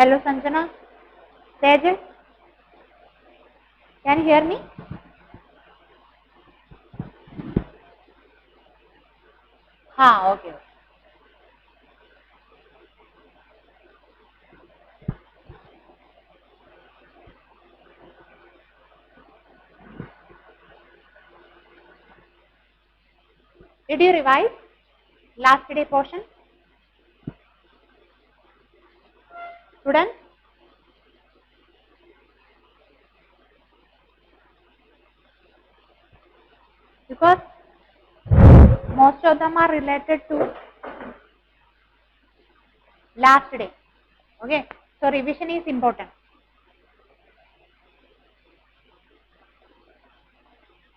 Hello, Sanjana. Tejal, can you hear me? हाँ, okay. Did you revise last day portion? Students? Because most of them are related to last day. Okay. So revision is important.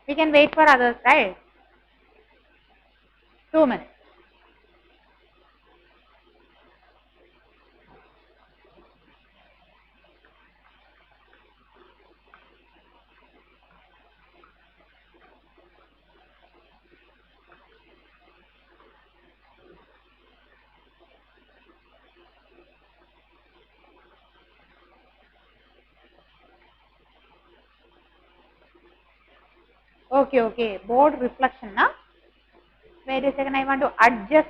We can wait for others, right? 2 minutes. Okay, okay. Board reflection, na? Wait a second. I want to adjust.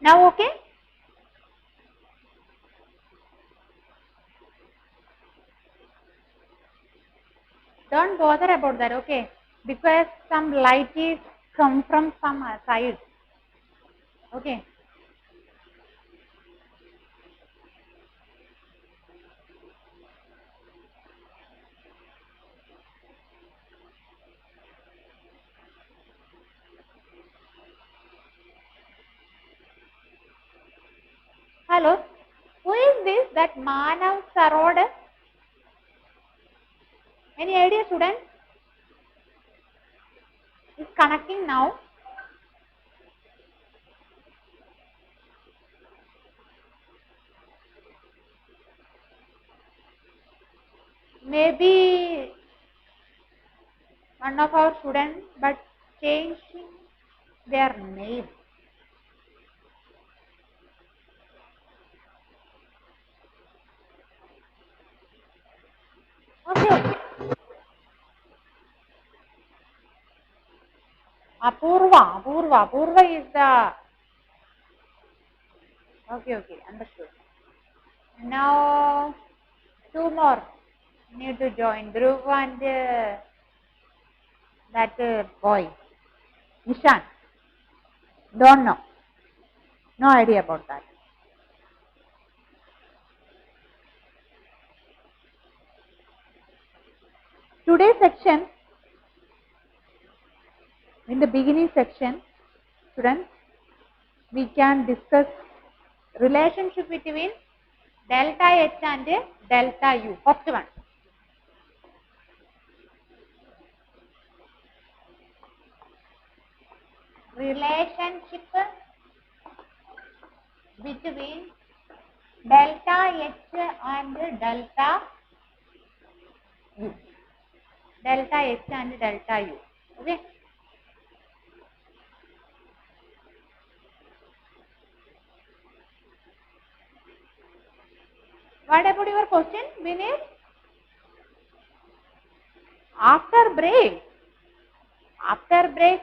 Now, okay? Don't bother about that, okay? Because some light is come from some side. Okay. Hello. Who is this? That Manav Sarod? Any idea, student? Is connecting now. Maybe one of our students, but changing their name. Okay. Apurva is the. Okay, understood. Now, two more need to join. Dhruv and that boy, Nishan. Don't know. No idea about that. Today's section, in the beginning section, students, we can discuss relationship between delta H and delta U. First one. Relationship between delta H and delta U. Delta H and delta U. Okay. What about your question, Vinay? After break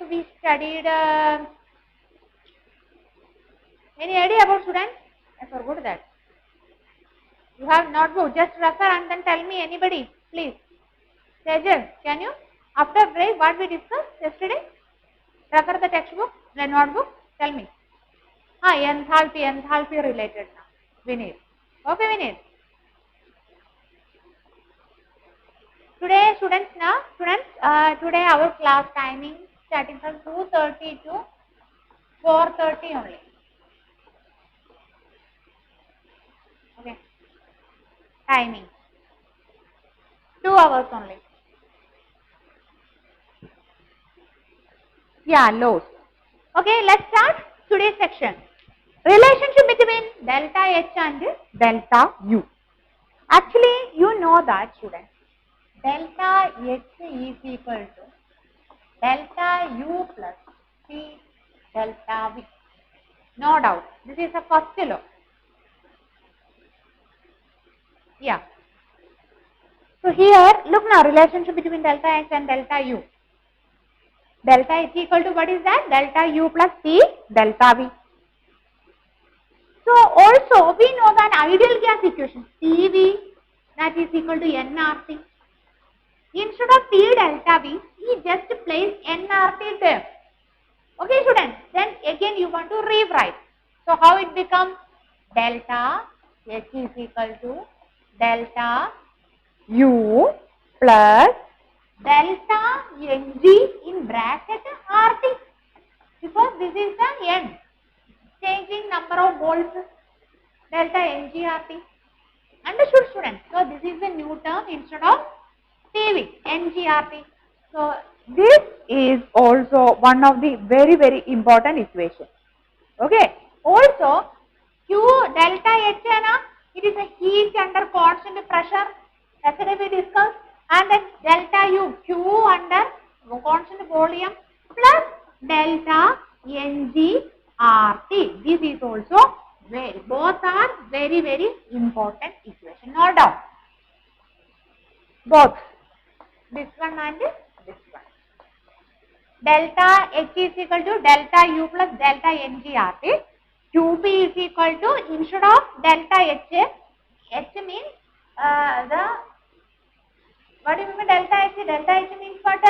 we studied. Any idea about students? I forgot that. You have notebook. Just refer and then tell me. Anybody, please. Sejal, can you? After break, what we discussed yesterday? Refer the textbook, the notebook. Tell me. Enthalpy related now. Vinay. Okay, Vinit. Today, students, today our class timing starting from 2:30 to 4:30 only. Okay, timing 2 hours only. Yeah, loads. Okay, let's start today's section. Relationship between delta H and delta U. Actually, you know that, students. Delta H is equal to delta U plus T delta V. No doubt. This is the first law. Yeah. So here, look now, relationship between delta H and delta U. Delta H equal to what is that? Delta U plus T delta V. So also we know that ideal gas equation CV that is equal to nRT. Instead of T delta V, we just place nRT term. Okay, students. Then again you want to rewrite. So how it becomes? Delta H is equal to delta U plus delta Ng in bracket RT, because this is the N, changing number of moles, delta NgRT. Understood, students? So this is the new term instead of CV, NgRT. So this is also one of the very important equation. Okay. Also, Q delta H, it is a heat under constant pressure. Yesterday we discussed. And then delta U, Q under constant volume plus delta NgRT. This is also both are very important equation. No doubt. Both. This one and this one. Delta H is equal to delta U plus delta NgRT. QP is equal to, instead of delta H, H means what do you mean delta H? Delta H means what?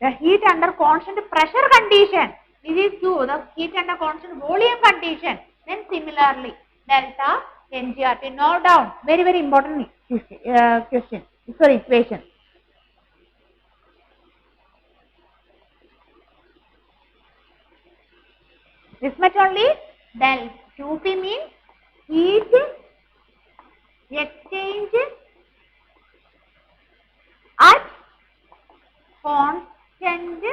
The heat under constant pressure condition. This is Q, the heat under constant volume condition. Then similarly, delta NgRT. No doubt. Very important question. Sorry, equation. This much only. Del QP means heat exchange at constant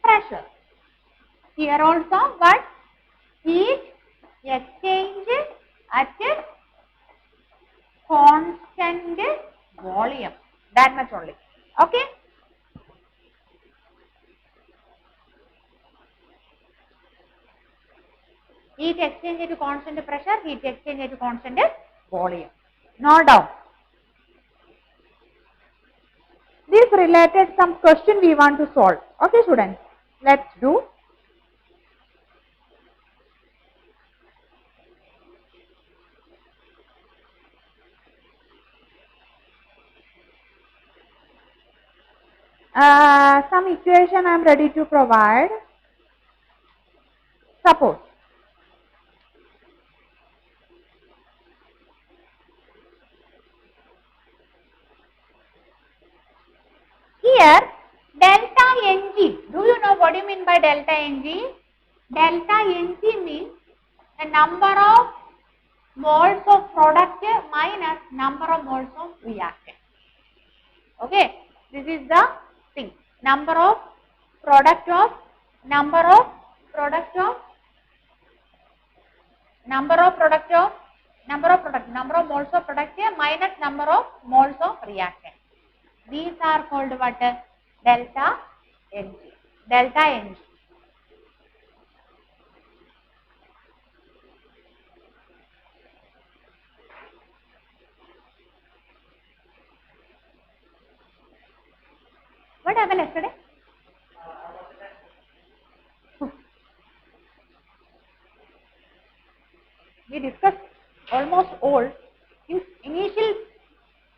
pressure. Here also what? Heat exchange at constant volume. That much only. Okay. Heat exchange at constant pressure, heat exchange at constant volume. No doubt. This related some question we want to solve. Okay, students. Let's do. Some equation I am ready to provide. Suppose here delta Ng. Do you know what do you mean by delta Ng? Delta Ng means the number of moles of product minus number of moles of reactant. Okay, this is the thing. Number of moles of product minus number of moles of reactant. These are called what? Delta Ng. Delta Ng. What happened yesterday? We discussed almost all in initial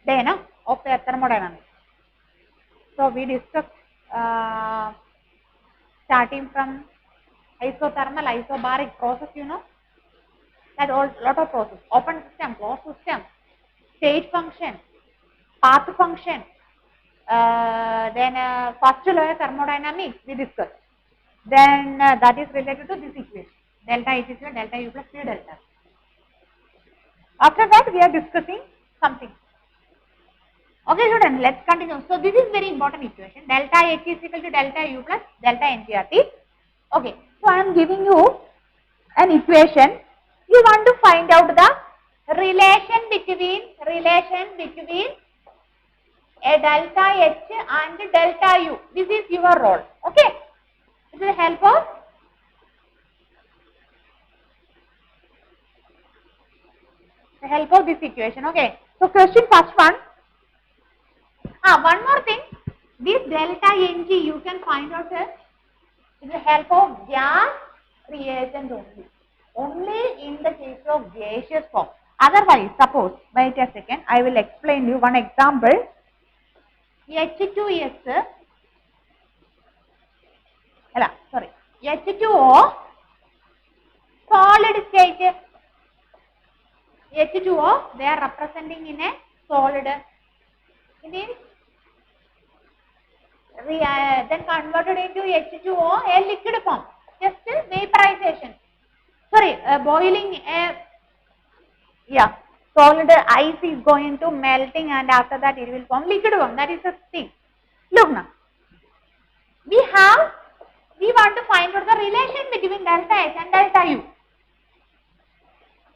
day of the thermodynamics. So we discussed starting from isothermal, isobaric process, you know. That all lot of process. Open system, closed system, state function, path function. Then first law thermodynamics we discussed. Then that is related to this equation. Delta H is equal to delta U plus P delta. After that we are discussing something. Okay students, let's continue. So this is very important equation. Delta H is equal to delta U plus delta NCRT. Okay, so I am giving you an equation. You want to find out the relation between a delta H and delta U. This is your role. Okay, with the help of this equation. Okay, so question first one. One more thing, this delta Ng you can find out with the help of gas reagent only. Only in the case of gaseous form. Otherwise, suppose, wait a second, I will explain you one example. H2S, H2O, solid state. H2O, they are representing in a solid. It means then converted into H2O, a liquid form. Just vaporization. Sorry, boiling solid ice is going to melting and after that it will form liquid form. That is the thing. Look now. We want to find out the relation between delta H and delta U.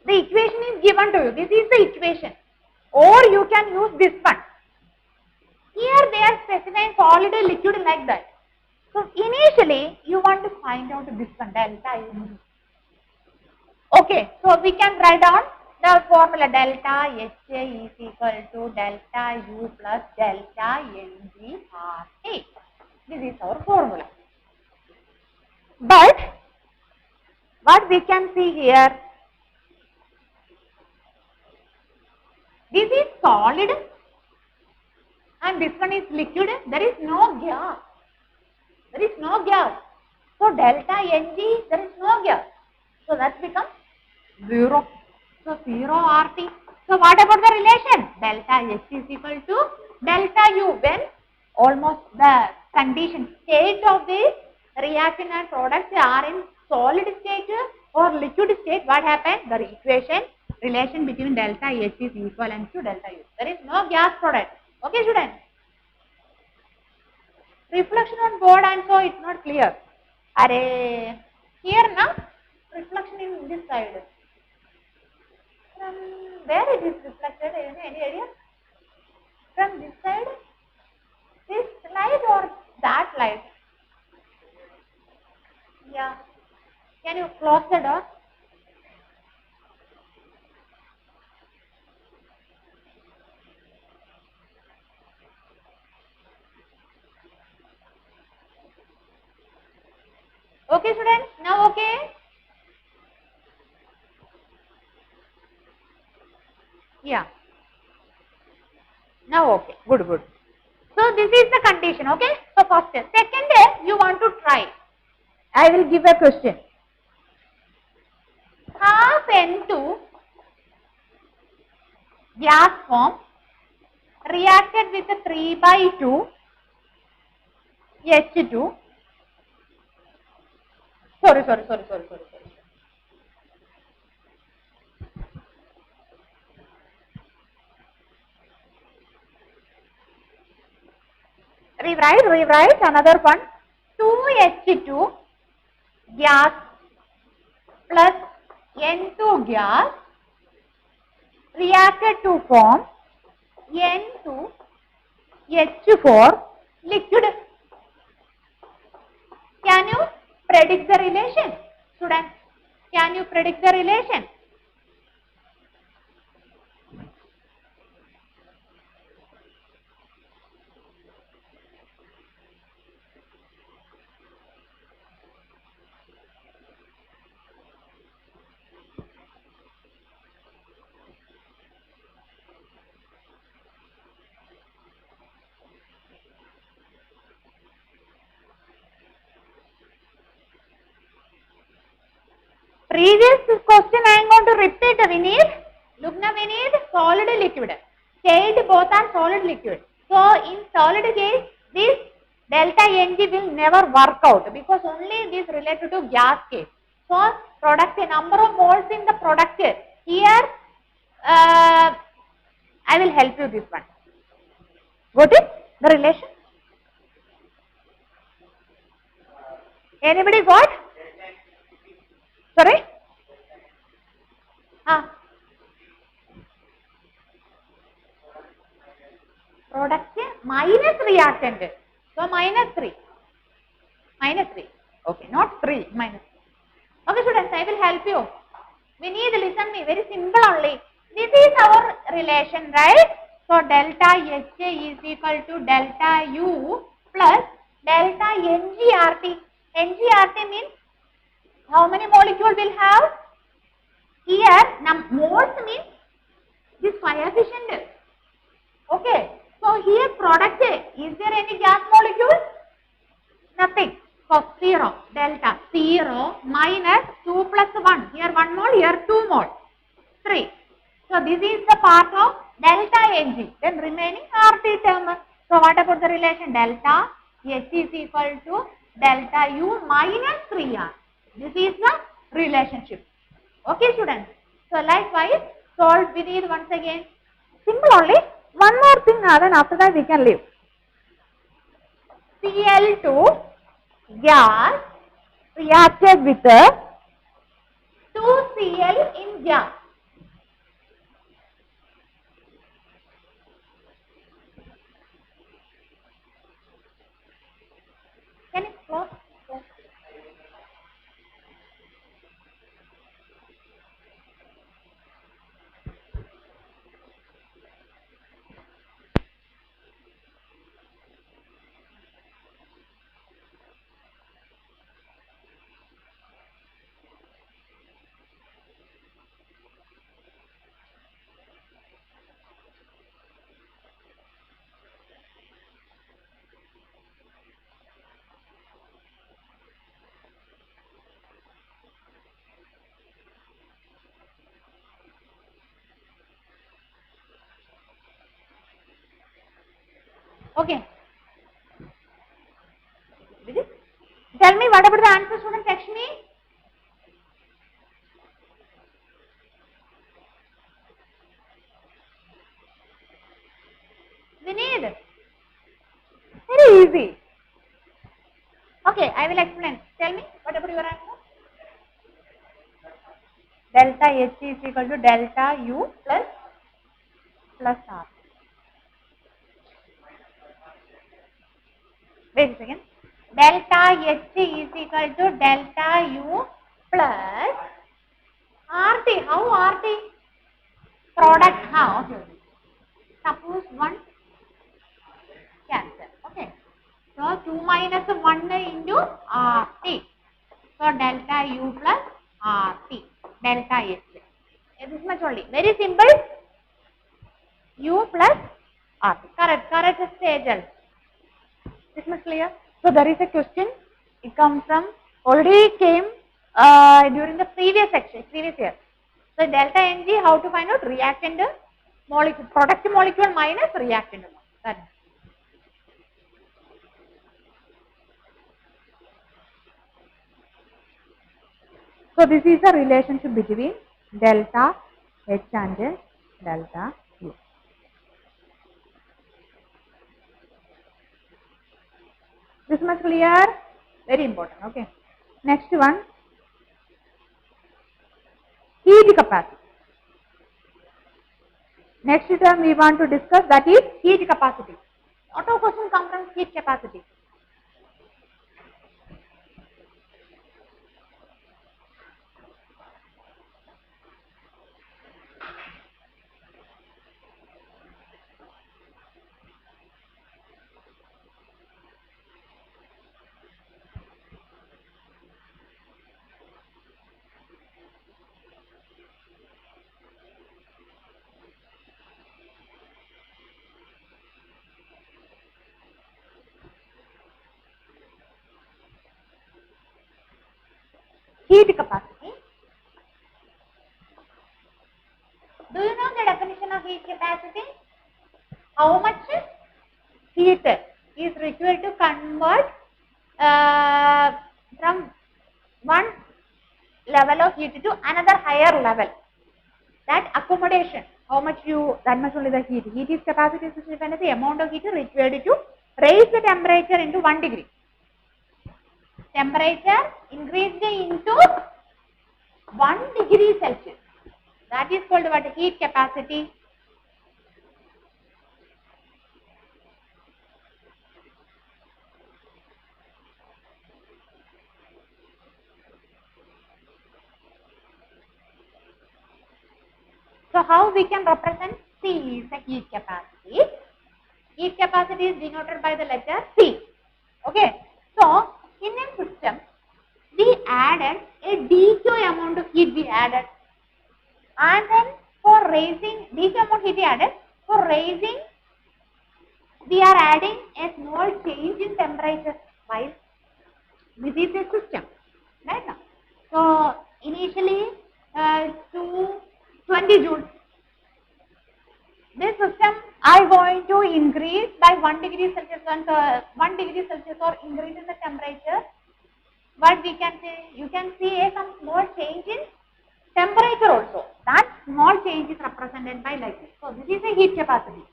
The equation is given to you. This is the equation. Or you can use this one. Here they are specifying solid and liquid like that. So initially you want to find out this one, delta U. Okay, so we can write down the formula delta H is equal to delta U plus delta NGRT. This is our formula. But what we can see here, this is solid and this one is liquid. There is no gas. So delta Ng, there is no gas. So that becomes 0. So 0 RT. So what about the relation? Delta H is equal to delta U when almost the condition state of the reaction and products are in solid state or liquid state. What happens? The equation relation between delta H is equivalent to delta U. There is no gas product. Okay students? Reflection on board and so it's not clear. Here now reflection in this side. From where it is reflected? Any idea? From this side? This light or that light? Yeah. Can you close the door? Okay students, now okay? Yeah. Now okay, good. So this is the condition, okay? So first, second, you want to try. I will give a question. Half N2 gas form reacted with 3/2 H2. Sorry. Rewrite another one. 2H2 gas plus N2 gas reacted to form N2H4 liquid. Can you predict the relation? Students, can you predict the relation? Previous question I am going to repeat. We need, look now, we need solid liquid. Shade both are solid liquid. So in solid case, this delta Ng will never work out because only this related to gas case. So product, number of moles in the product here, I will help you this one. Got it? The relation? Anybody got? Sorry? Product minus reactant. So minus 3. Minus 3. Okay, not 3, minus 3. Okay, students, I will help you. We need, listen me, very simple only. This is our relation, right? So delta HA is equal to delta U plus delta NGRT. NGRT means how many molecules will have? Here, moles means this coefficient. Okay. So here product, is there any gas molecule? Nothing. So 0, delta 0 minus 2 plus 1. Here 1 mole, here 2 mole. 3. So this is the part of delta Ng. Then remaining RT term. So what about the relation? Delta H is equal to delta U minus 3R. This is the relationship. Okay, students. So likewise, solve we need once again. Simple only. One more thing, then after that we can leave. Cl2 gas reacted with 2Cl in gas. Can you close? Okay. Tell me what about the answer, students? Text me. We need. Very easy. Okay, I will explain. Tell me what about your answer? Delta H is equal to delta U plus R. Wait a second. Delta H is equal to delta U plus RT. How RT? Product. Okay. Suppose 1 cancel. Okay. So 2 minus 1 into RT. So delta U plus RT. Delta H. This much only. Very simple. U plus RT. Correct stage. This much clear? So there is a question. It comes from, already came during the previous year. So delta Ng, how to find out? Reactant molecule, product molecule minus reactant molecule. So this is the relationship between delta H and delta U. This much clear? Very important. Okay. Next one. Heat capacity. Next term we want to discuss, that is heat capacity. Auto question comes from heat capacity. Heat capacity. do you know the definition of heat capacity? How much heat is required to convert from one level of heat to another higher level? That accommodation, how much that much only the heat. Heat is capacity is defined as the amount of heat required to raise the temperature into 1 degree. Temperature increased into 1 degree Celsius. That is called what? Heat capacity. So how we can represent C is the heat capacity. Heat capacity is denoted by the letter C. Okay. So in a system, we added a dq amount of heat we added, and then for raising dq amount heat we added, for raising we are adding a small change in temperature while this is a system, right now. So initially to 20 joules. This system are going to increase by 1 degree Celsius, 1 degree Celsius or increase in the temperature. But we can say, you can see some small change in temperature also. That small change is represented by like this. So this is a heat capacity.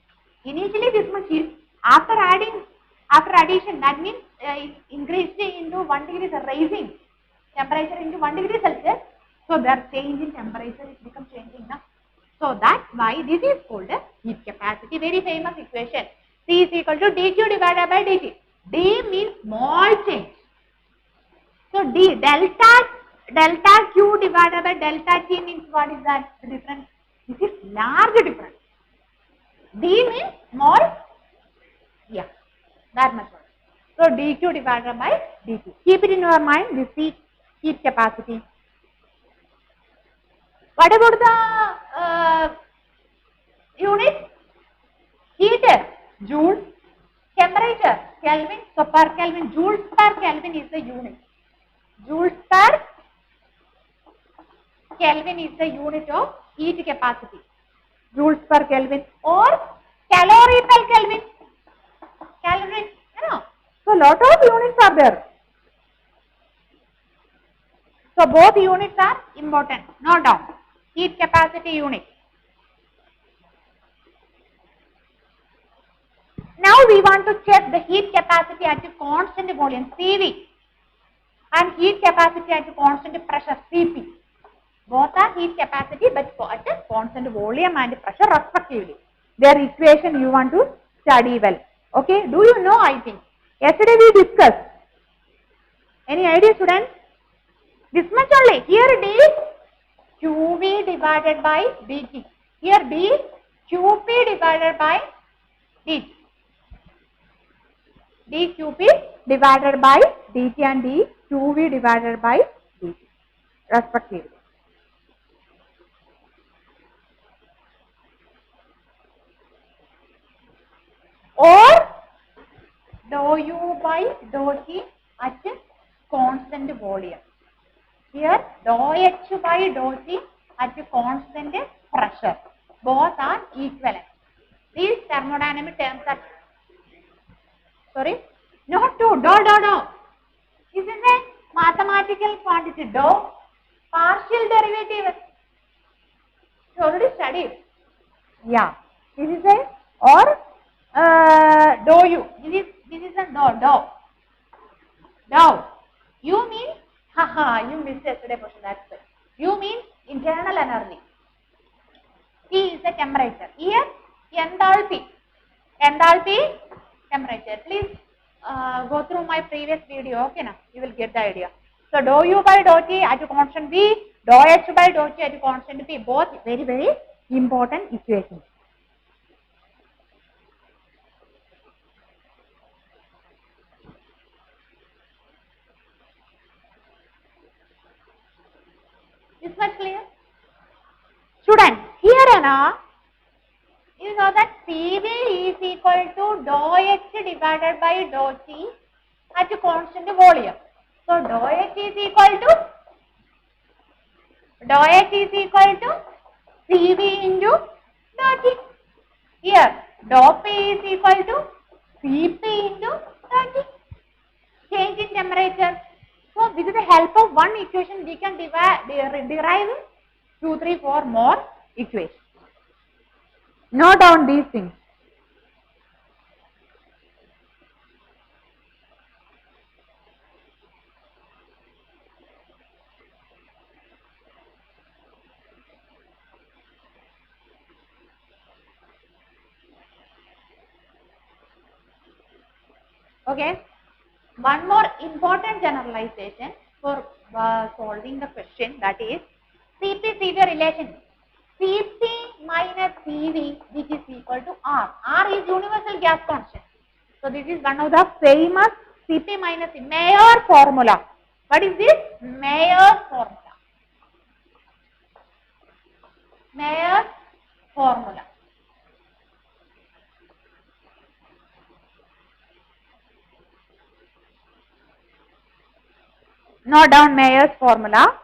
Initially this much heat, after addition, that means increased into 1 degree, raising temperature into 1 degree Celsius. So their change in temperature is become changing now. So that's why this is called a heat capacity. Very famous equation. C is equal to dq divided by dt. D means small change. So D delta Q divided by delta T means what is that? The difference. This is large difference. D means small. Yeah, that much. So dq divided by dt. Keep it in your mind. This is heat capacity. What about the unit? Heat, joule. Temperature, Kelvin. So per Kelvin, joules per Kelvin is the unit. Joules per Kelvin is the unit of heat capacity. Joules per Kelvin or calorie per Kelvin. Calorie, you know. So lot of units are there. So both units are important. Note down. Heat capacity unit. Now we want to check the heat capacity at a constant volume, CV, and heat capacity at a constant pressure, CP. Both are heat capacity but at a constant volume and pressure respectively. Their equation you want to study well. Okay, do you know? I think yesterday we discussed. Any idea, students? This much only. Here D QV divided by dt. Here D QP divided by dt. dQP divided by dt and dQV divided by dt respectively. Or dou U by dou T at constant volume. Here dou H by dou T at constant pressure. Both are equivalent. These thermodynamic terms are not two, dou. This is a mathematical quantity, dou, partial derivative. You already studied. Yeah, this is a or dou U. This is a dou. U means you missed yesterday question. That's it. U means internal energy. T is the temperature. Here enthalpy. Temperature. Please go through my previous video. Okay, now you will get the idea. So dou U by dou T at a constant V, dou H by dou T at a constant P. Both very, very important equations. Is much clear? Students, here now you know that PV is equal to dou H divided by dou T at a constant volume. So dou H is equal to Cv into dot T. Here, dot P is equal to Cp into dot T. Change in temperature. So, with the help of one equation, we can derive 2, 3, 4 more equations. Note down these things. Okay. One more important generalization for solving the question, that is Cp-Cv relation. Cp minus Cv, which is equal to R. R is universal gas constant. So this is one of the famous Cp minus Mayer formula. What is this? Mayer formula. Mayer formula. Note down Mayer's formula.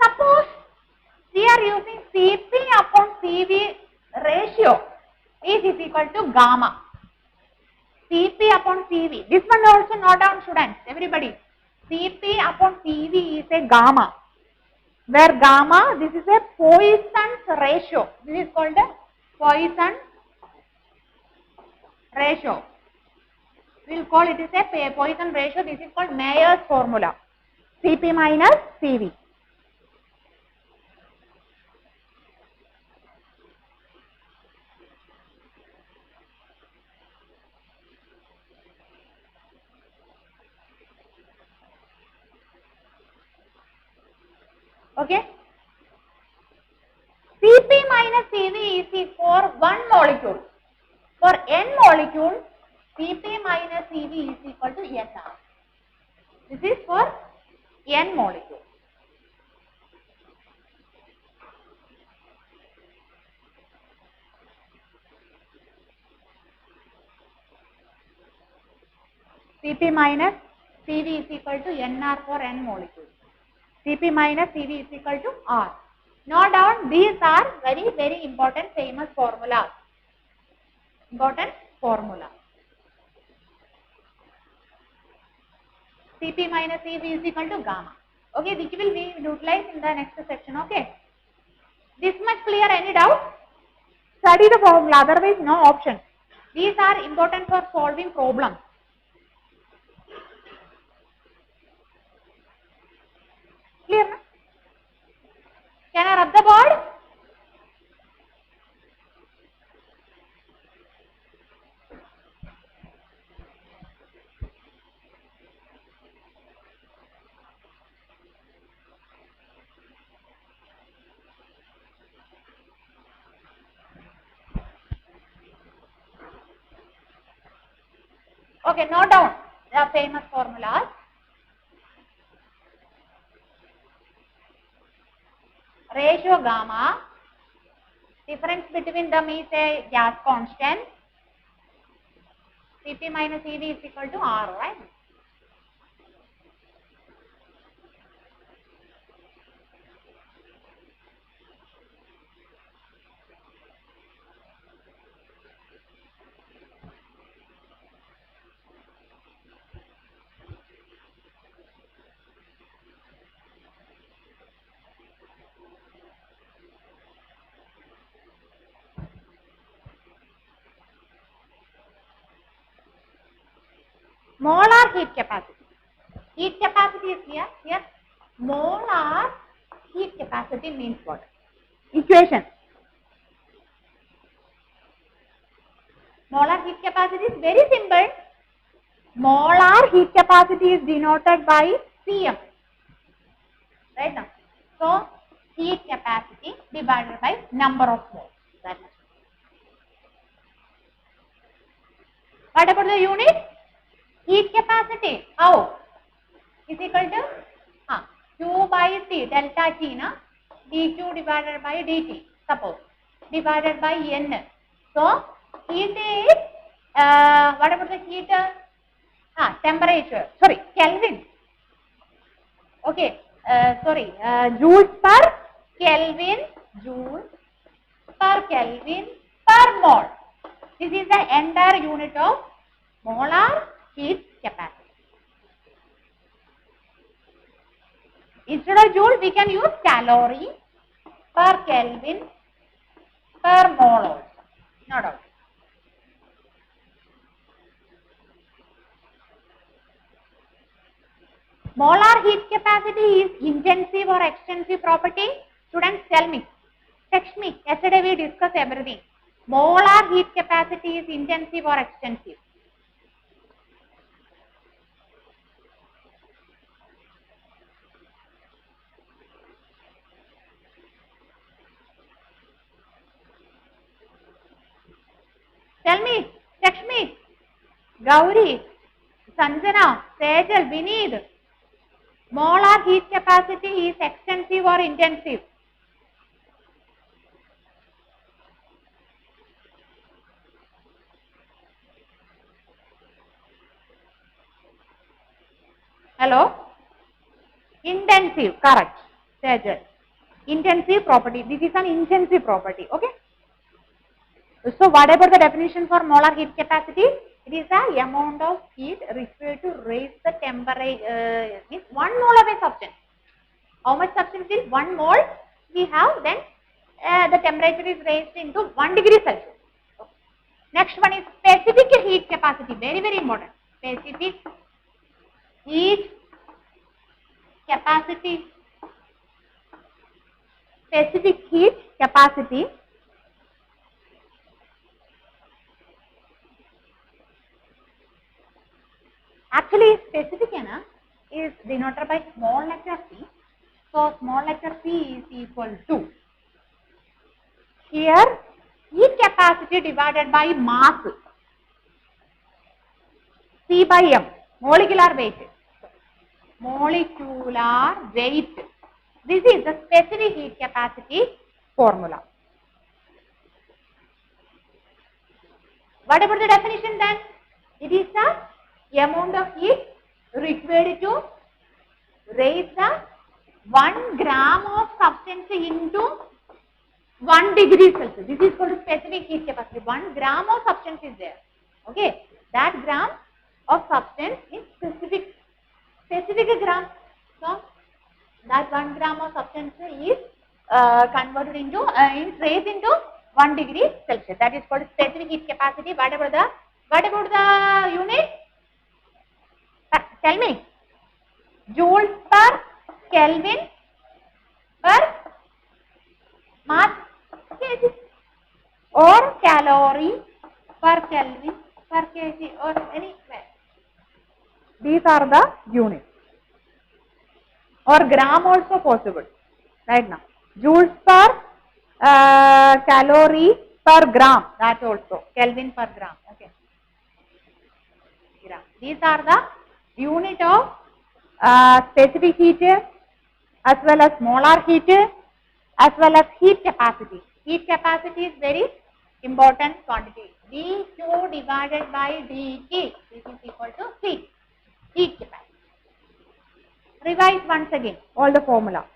Suppose we are using Cp upon Cv ratio is equal to gamma. Cp upon Cv. This one also note down, students. Everybody. Cp upon Cv is a gamma. Where gamma, this is a Poisson's ratio. This is called a Poisson ratio. We will call it as a Poisson ratio. This is called Mayer's formula. Cp minus Cv. Okay. Cp minus Cv is for one molecule. For n molecule, Cp minus Cv is equal to Nr. This is for n molecule. Cp minus Cv is equal to Nr for n molecule. Cp minus Cv is equal to R. Note down, these are very, very important famous formulas. Important formula. Cp minus Cv is equal to gamma. Okay, which will be utilized in the next section. Okay. This much clear? Any doubt? Study the formula, otherwise no option. These are important for solving problems. Clear? Na? Can I rub the board? Okay, note down the famous formulas. Ratio gamma, difference between them is a gas constant. Cp minus Cv is equal to R, right? Molar heat capacity. Heat capacity is here. Here, molar heat capacity means what? Equation. Molar heat capacity is very simple. Molar heat capacity is denoted by Cm. Right now. So, heat capacity divided by number of moles. That is. What about the unit? Heat capacity, how? Is equal to Q by T, delta T, na? dQ divided by dt, suppose, divided by N. So, heat is, what about the heat? Temperature, sorry, Kelvin. Okay, joules per Kelvin joule per Kelvin per mole. This is the entire unit of molar heat capacity. Instead of joule, we can use calorie per Kelvin per mole also. No doubt. Molar heat capacity is intensive or extensive property? Students, tell me. Text me. Yesterday we discussed everything. Molar heat capacity is intensive or extensive? Tell me. Text me. Gauri, Sanjana, Sejal, Vineet. Molar heat capacity is extensive or intensive? Hello? Intensive, correct. Sejal. Intensive property. This is an intensive property. Okay? So what about the definition for molar heat capacity? It is the amount of heat required to raise the temperature, means 1 mole of a substance. How much substance is 1 mole we have, then the temperature is raised into 1 degree Celsius. Okay. Next one is specific heat capacity, very very important. Specific heat capacity. Specific heat capacity actually specific is denoted by small letter c. So small letter c is equal to, here heat capacity divided by mass, C by m, molecular weight. Molecular weight. This is the specific heat capacity formula. What about the definition then? It is the amount of heat required to raise the 1 gram of substance into 1 degree Celsius. This is called specific heat capacity. 1 gram of substance is there. Okay. That gram of substance is specific gram. So that 1 gram of substance is converted into, raised into 1 degree Celsius. That is called specific heat capacity. What about the unit? Tell me. Joules per Kelvin per mass kg, or calorie per Kelvin per kg, or anywhere. These are the units. Or gram also possible right now. Joules per calorie per gram, that also. Kelvin per gram. Okay. Gram. These are the unit of specific heat as well as molar heat as well as heat capacity. Heat capacity is very important quantity. dQ divided by dt. This is equal to C. Heat capacity. Revise once again all the formula.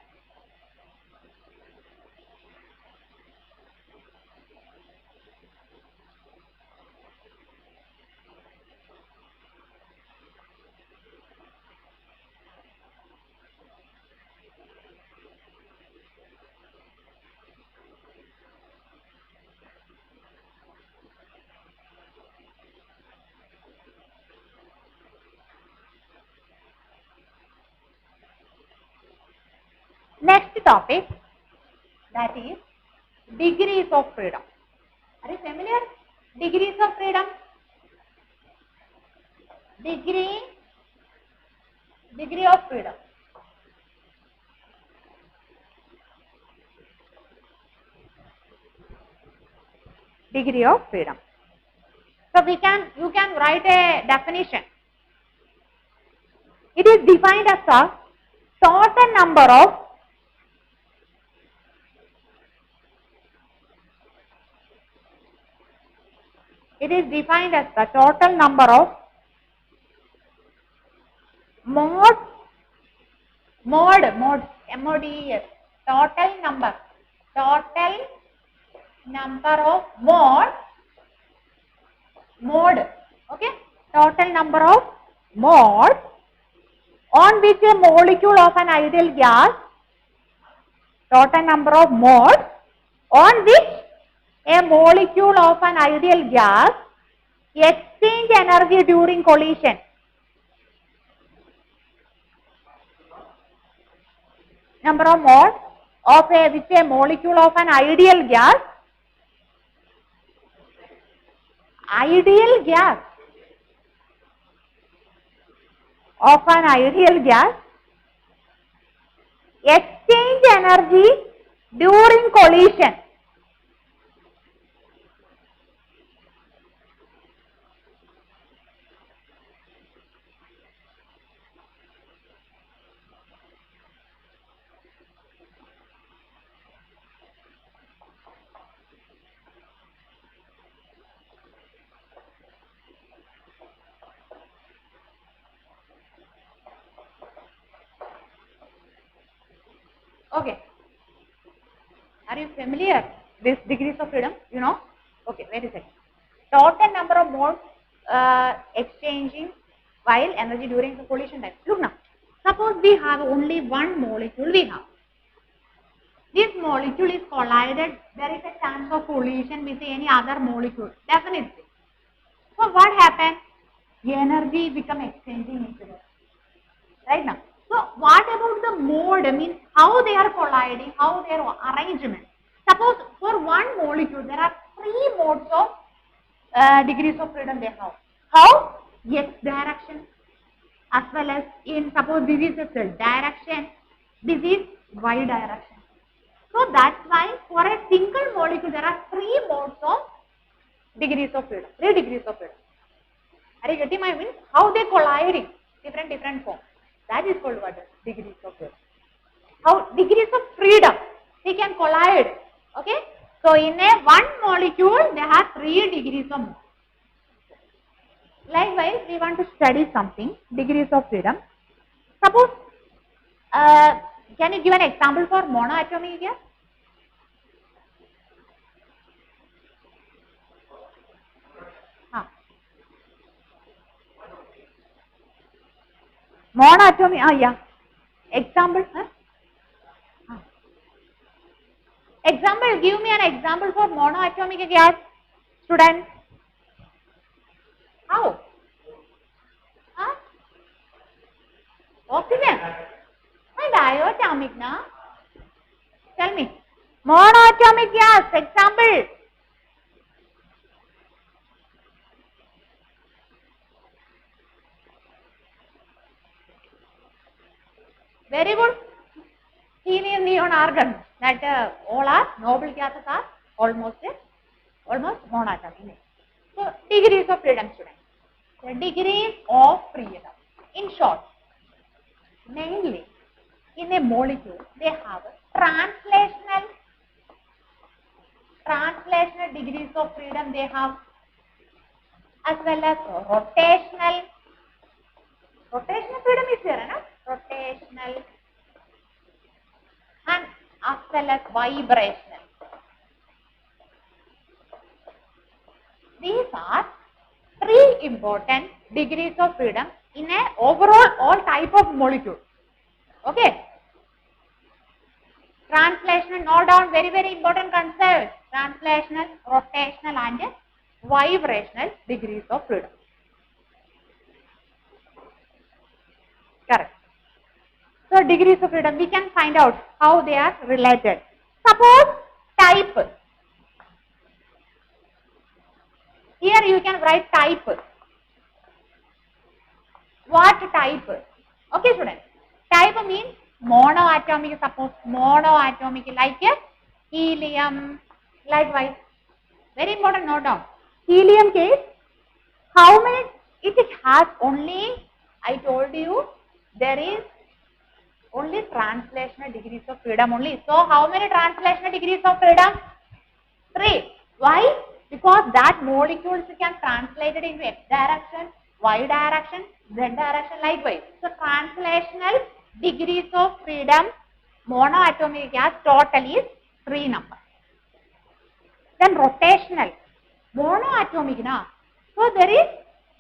Next topic, that is degrees of freedom. Are you familiar? Degrees of freedom. Degree of freedom. Degree of freedom. So you can write a definition. It is defined as a total number of modes, MODES, total number total number of mode, okay, total number of modes on which a molecule of an ideal gas, total number of modes on which a molecule of an ideal gas exchange energy during collision. Number of modes of which a molecule of an ideal gas exchange energy during collision. Okay. Are you familiar with degrees of freedom? You know? Okay, wait a second. Total number of modes exchanging while energy during the collision time. Look now. Suppose we have only one molecule This molecule is collided. There is a chance of collision with any other molecule. Definitely. So what happens? Energy become exchanging each other. Right now. So what about the mode? I mean, how they are colliding, how their arrangement. Suppose for one molecule there are 3 modes of degrees of freedom they have. How? X direction as well as in suppose this is a Z direction, this is Y direction. So that's why for a single molecule there are 3 modes of degrees of freedom, 3 degrees of freedom. Are you getting my mean? How they colliding? Different forms. That is called what? Degrees of freedom. How degrees of freedom they can collide. Okay. So in a one molecule they have 3 degrees of freedom. Likewise, we want to study something, degrees of freedom. Suppose, can you give an example for monoatomic gas? Monoatomic, yeah. Example, huh? Example, give me an example for monoatomic gas, student. How? Huh? Oxygen? Why diatomic na? Tell me. Monoatomic gas, example. Very good. Helium, neon, argon. That all are noble gases are almost monoatomic. So degrees of freedom, students. The degrees of freedom. In short, mainly in a molecule they have translational degrees of freedom they have, as well as rotational freedom is there, no? Rotational and as well as vibrational. These are 3 important degrees of freedom in a overall all type of molecule. Okay. Translational, note down, very important concept. Translational, rotational and vibrational degrees of freedom. Correct. So degrees of freedom, we can find out how they are related. Suppose type. Here you can write type. What type? Okay, students. Type means monoatomic, suppose monoatomic like helium, likewise. Very important, note down. Helium case, how many? It has only, I told you, there is only translational degrees of freedom only. So, how many translational degrees of freedom? 3. Why? Because that molecules can translate it into X direction, Y direction, Z direction, likewise. So, translational degrees of freedom, monoatomic gas total is 3 number. Then rotational, monoatomic na. So there is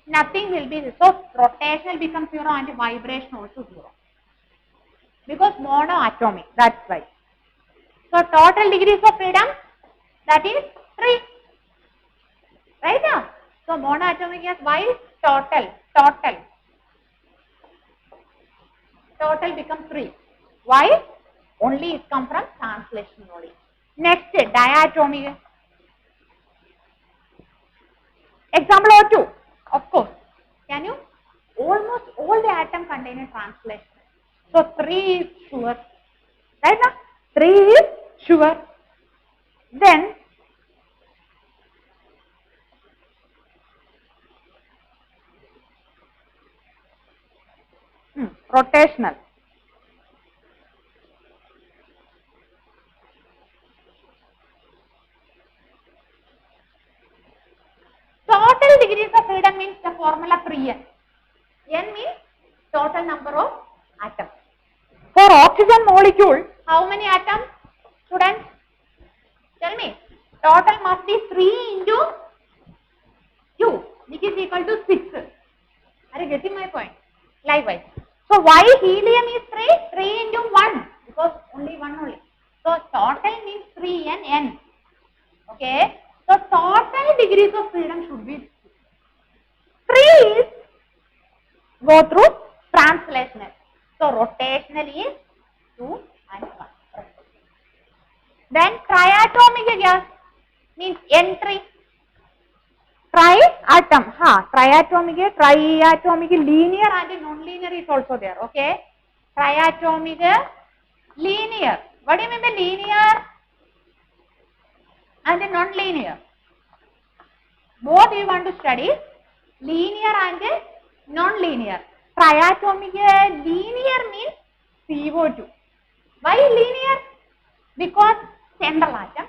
nothing will be, so rotational becomes 0 and vibration also 0. Because monoatomic, that's why. So total degrees of freedom, that is 3. Right now? So monoatomic is why total becomes 3. Why? Only it comes from translation only. Next, diatomic. Example O2. Of course. Can you? Almost all the atom contain a translation. So 3 is sure. Right now? 3 is sure. Then rotational. Total degrees of freedom means the formula 3n. N means total number of atoms. For oxygen molecule, how many atoms? Students, tell me. Total must be 3 into 2, which is equal to 6. Are you getting my point? Likewise. So why helium is 3? 3 into 1, because only 1 only. So total means 3 and n. Okay. So total degrees of freedom should be 3 is go through translational. So rotational is 2 and 1. Then triatomic gas means N3. Triatom. Triatomic, triatomic, linear and non-linear is also there. Okay. Triatomic, linear. What do you mean by linear and non-linear? Both you want to study linear and non-linear. Triatomic, linear means CO2. Why linear? Because central atom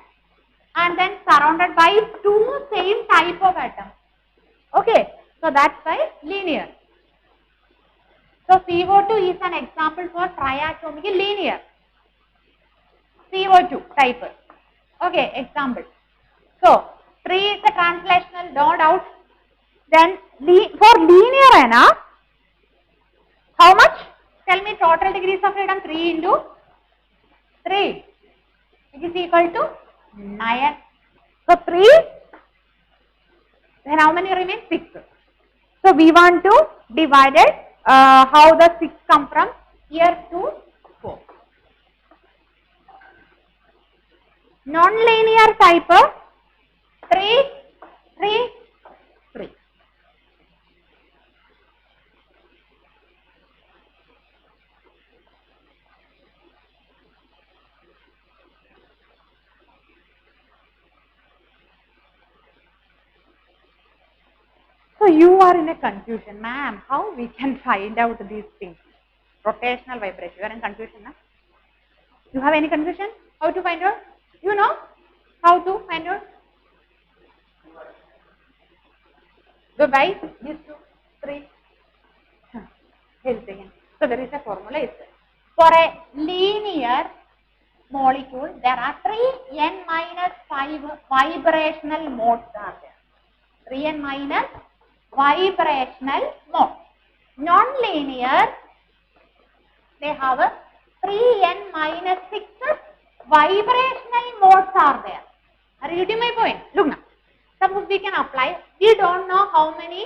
and then surrounded by 2 same type of atoms. Okay, so that's why linear. So CO2 is an example for triatomic linear. CO2 type. Okay, example. So 3 is a translational, no doubt. Then for linear, how much? Tell me total degrees of freedom. 3 into 3, which is equal to 9. So 3, then how many remain? 6. So we want to divide it, how the 6 come from here to 4. Non-linear type, 3, 3, 3. So you are in a confusion, ma'am. How we can find out these things? Rotational vibration. You are in confusion, na? You have any confusion? How to find out? You know how to find out? Go by these 2, 3. Here is again. So there is a formula. Is for a linear molecule, there are 3 n minus 5 vibrational modes are there. 3 n minus vibrational mode. Non-linear, they have 3 n minus 6 vibrational modes are there. Are you getting my point? Look now. Suppose we can apply. We don't know how many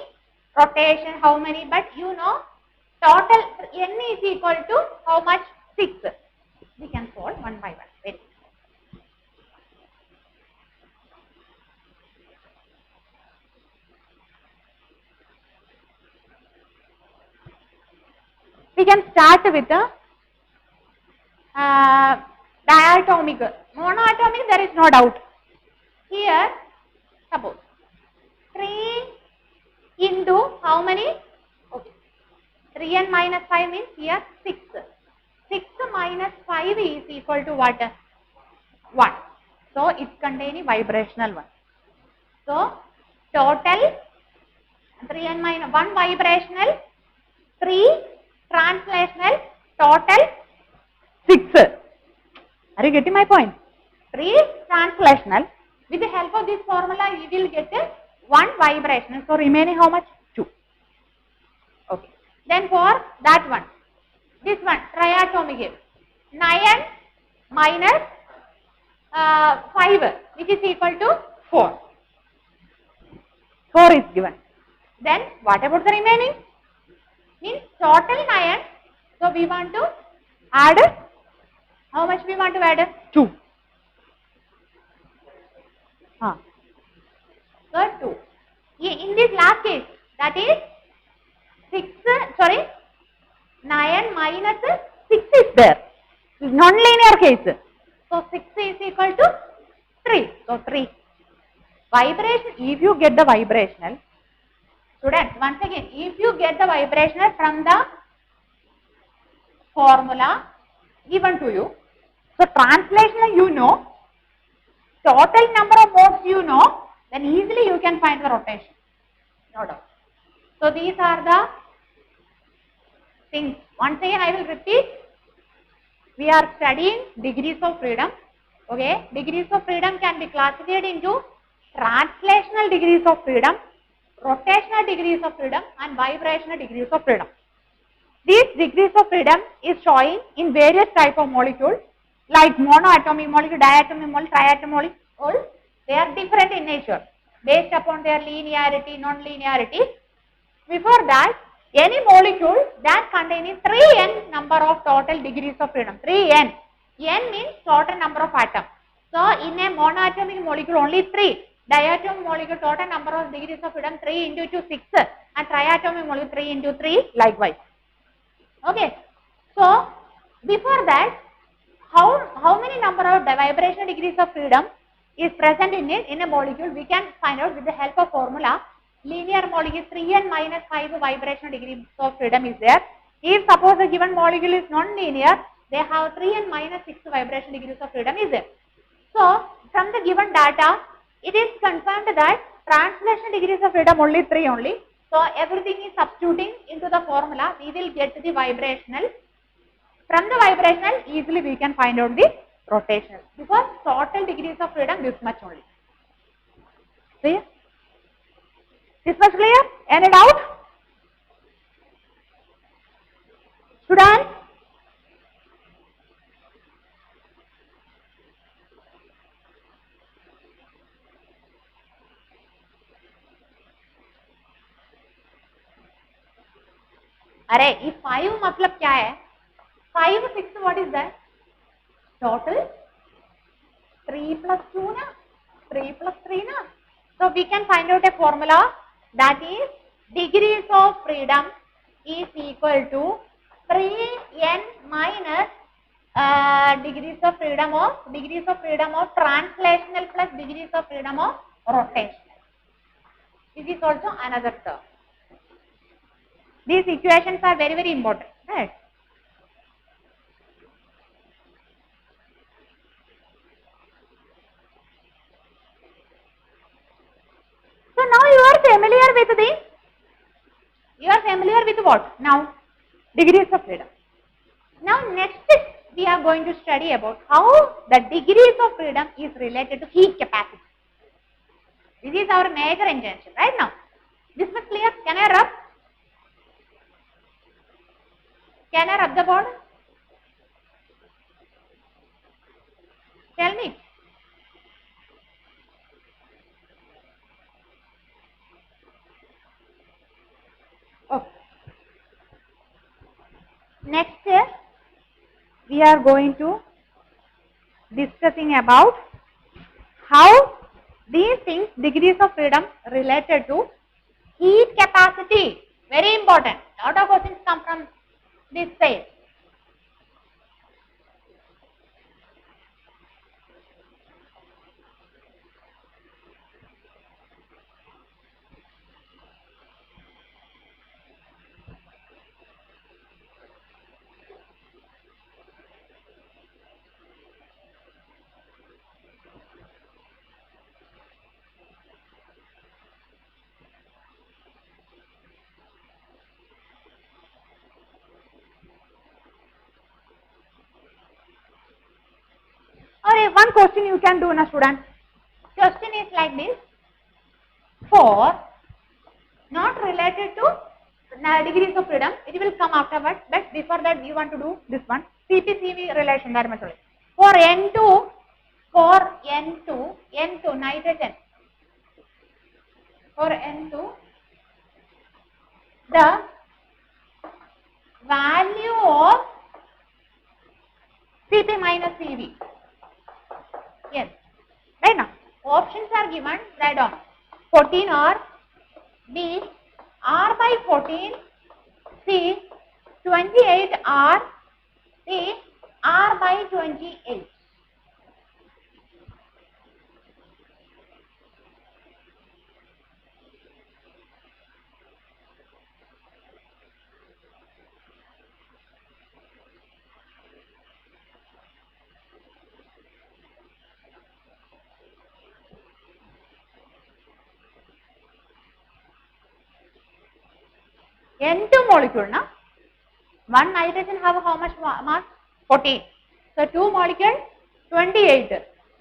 rotation, how many, but you know total n is equal to how much? 6. We can solve one by one. Very good. We can start with the diatomic. Monoatomic, there is no doubt. Here, suppose 3 into how many? Okay. 3 n minus 5 means here 6. 6 minus 5 is equal to what? 1. So it contains vibrational one. So total 3 n minus 1 vibrational, 3 translational, total 6. Are you getting my point? 3 translational. With the help of this formula, you will get 1 vibrational. So remaining how much? 2. Okay. Then for that one, this one triatomic 9 minus 5, which is equal to 4. 4 is given. Then what about the remaining? Means total 9. So we want to add, how much we want to add? 2. So 2. In this last case, that is 9 minus 6 is there. Non-linear case. So 6 is equal to 3. So 3. Vibration, if you get the vibrational, students, once again, if you get the vibrational from the formula given to you, so translation you know, total number of modes you know, then easily you can find the rotation. No doubt. So these are the things. Once again I will repeat. We are studying degrees of freedom. Okay. Degrees of freedom can be classified into translational degrees of freedom, rotational degrees of freedom and vibrational degrees of freedom. These degrees of freedom is showing in various type of molecules like monoatomic molecule, diatomic molecule, triatomic molecule. They are different in nature based upon their linearity, non-linearity. Before that, any molecule that contains 3n number of total degrees of freedom. 3n. N means total number of atoms. So, in a monoatomic molecule only 3. Diatomic molecule total number of degrees of freedom 3 into 2 6 and triatomic molecule 3 into 3 likewise. Okay. So, before that, how many number of vibrational degrees of freedom is present in a molecule, we can find out with the help of formula. Linear molecule 3n minus 5 vibrational degrees of freedom is there. If suppose the given molecule is non-linear, they have 3n minus 6 vibrational degrees of freedom is there. So, from the given data, it is confirmed that translation degrees of freedom only 3 only. So, everything is substituting into the formula, we will get the vibrational. From the vibrational, easily we can find out the rotational because total degrees of freedom this much only. Clear? This much clear? Any doubt? Students? अरे ये 5 मतलब क्या है? 5 6 what is that? Total 3 plus 2 na? 3 plus 3 na? So we can find out a formula that is degrees of freedom is equal to 3n minus degrees of freedom of translational plus degrees of freedom of rotational. This is also another term. These equations are very, very important, right? So now you are familiar with what? Now, degrees of freedom. Now next we are going to study about how the degrees of freedom is related to heat capacity. This is our major intention right now. This was clear? Can I rub? Can I rub the board? Tell me. Okay. Next we are going to discussing about how these things, degrees of freedom related to heat capacity. Very important. Lot of questions come from this side. one question you can do, na student. Question is like this. For not related to degrees of freedom, it will come afterwards. But before that, we want to do this one. CP-CV relation, that much only. For N2 nitrogen. For N2, the value of Cp minus Cv. Yes. Right now, options are given. Write down. 14 R, B, R by 14, C, 28 R, D, R by 28. N2 molecule, na? One nitrogen have how much mass? 14. So 2 molecule, 28.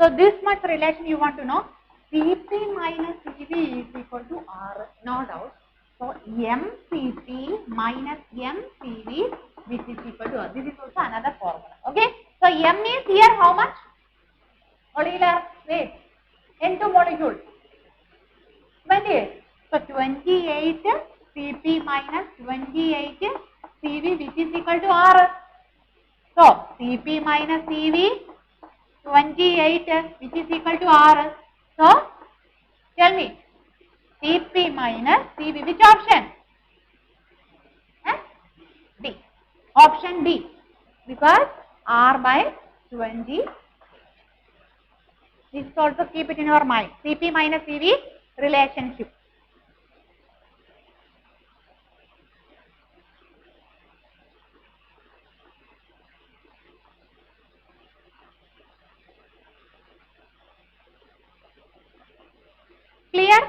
So this much relation you want to know. Cp minus Cv is equal to R, no doubt. So mCp minus mCv, which is equal to R. This is also another formula. Okay. So m is here how much? Molecular weight. N2 molecule. 28. So 28 Cp minus 28 Cv, which is equal to R. So Cp minus Cv 28, which is equal to R. So tell me, Cp minus Cv, which option? D. Option D. Because R by 20. This also keep it in your mind. Cp minus Cv relationship. Clear?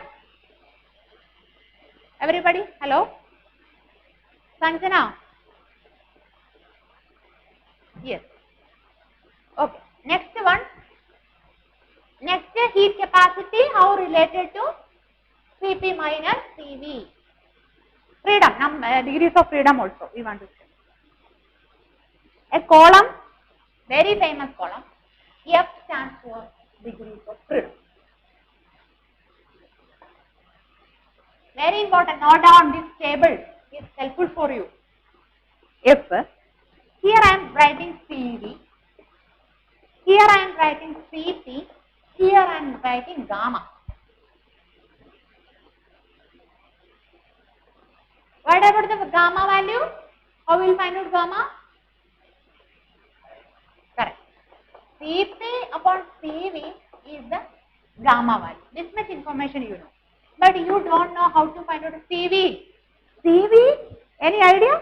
Everybody? Hello? Sanjana? Yes. Okay. Next one. Next heat capacity, how related to Cp minus Cv? Freedom, degrees of freedom also we want to say. A column, very famous column, F stands for degrees of freedom. Very important, note down this table is helpful for you. If here I am writing Cv, here I am writing Cp, here I am writing gamma. What about the gamma value? How will find out gamma? Correct. Cp upon Cv is the gamma value. This much information you know. But you don't know how to find out Cv. Cv, any idea?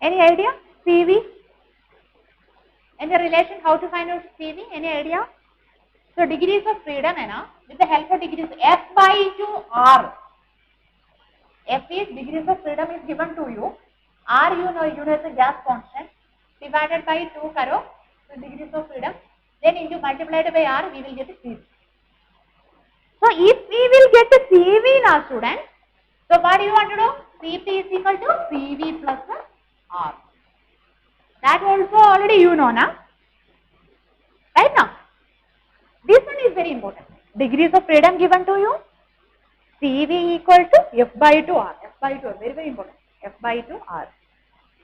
Any idea? Cv? Any relation how to find out Cv? Any idea? So degrees of freedom, with the help of degrees F by 2R. F is degrees of freedom is given to you. R you know the gas constant divided by 2 karo, so degrees of freedom. Then into multiplied by R we will get Cv. So if we will get Cv now student, so what do you want to do? Cp is equal to Cv plus R. That also already you know now. Right now. This one is very important. Degrees of freedom given to you. Cv equal to F by 2 R. F by 2 very very important. F by 2 R.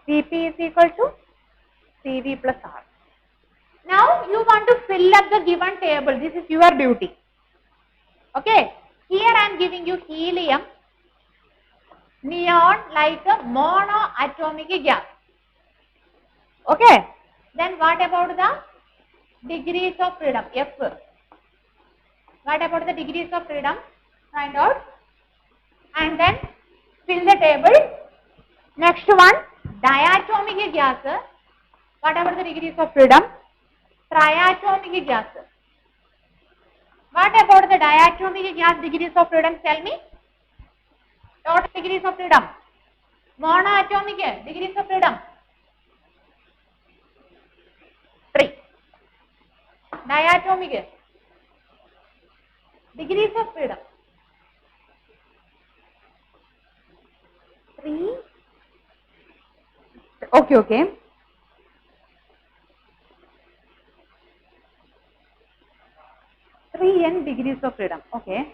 Cp is equal to Cv plus R. Now you want to fill up the given table. This is your duty. Okay. Here I am giving you helium, neon like a monoatomic gas. Okay. Then what about the degrees of freedom? F. What about the degrees of freedom? Find out. And then fill the table. Next one, diatomic gas. What about the degrees of freedom? Triatomic gas. What about the diatomic gas degrees of freedom? Tell me. Total degrees of freedom. Monoatomic degrees of freedom. 3. diatomic degrees of freedom. 3. Okay. 3n degrees of freedom. Okay.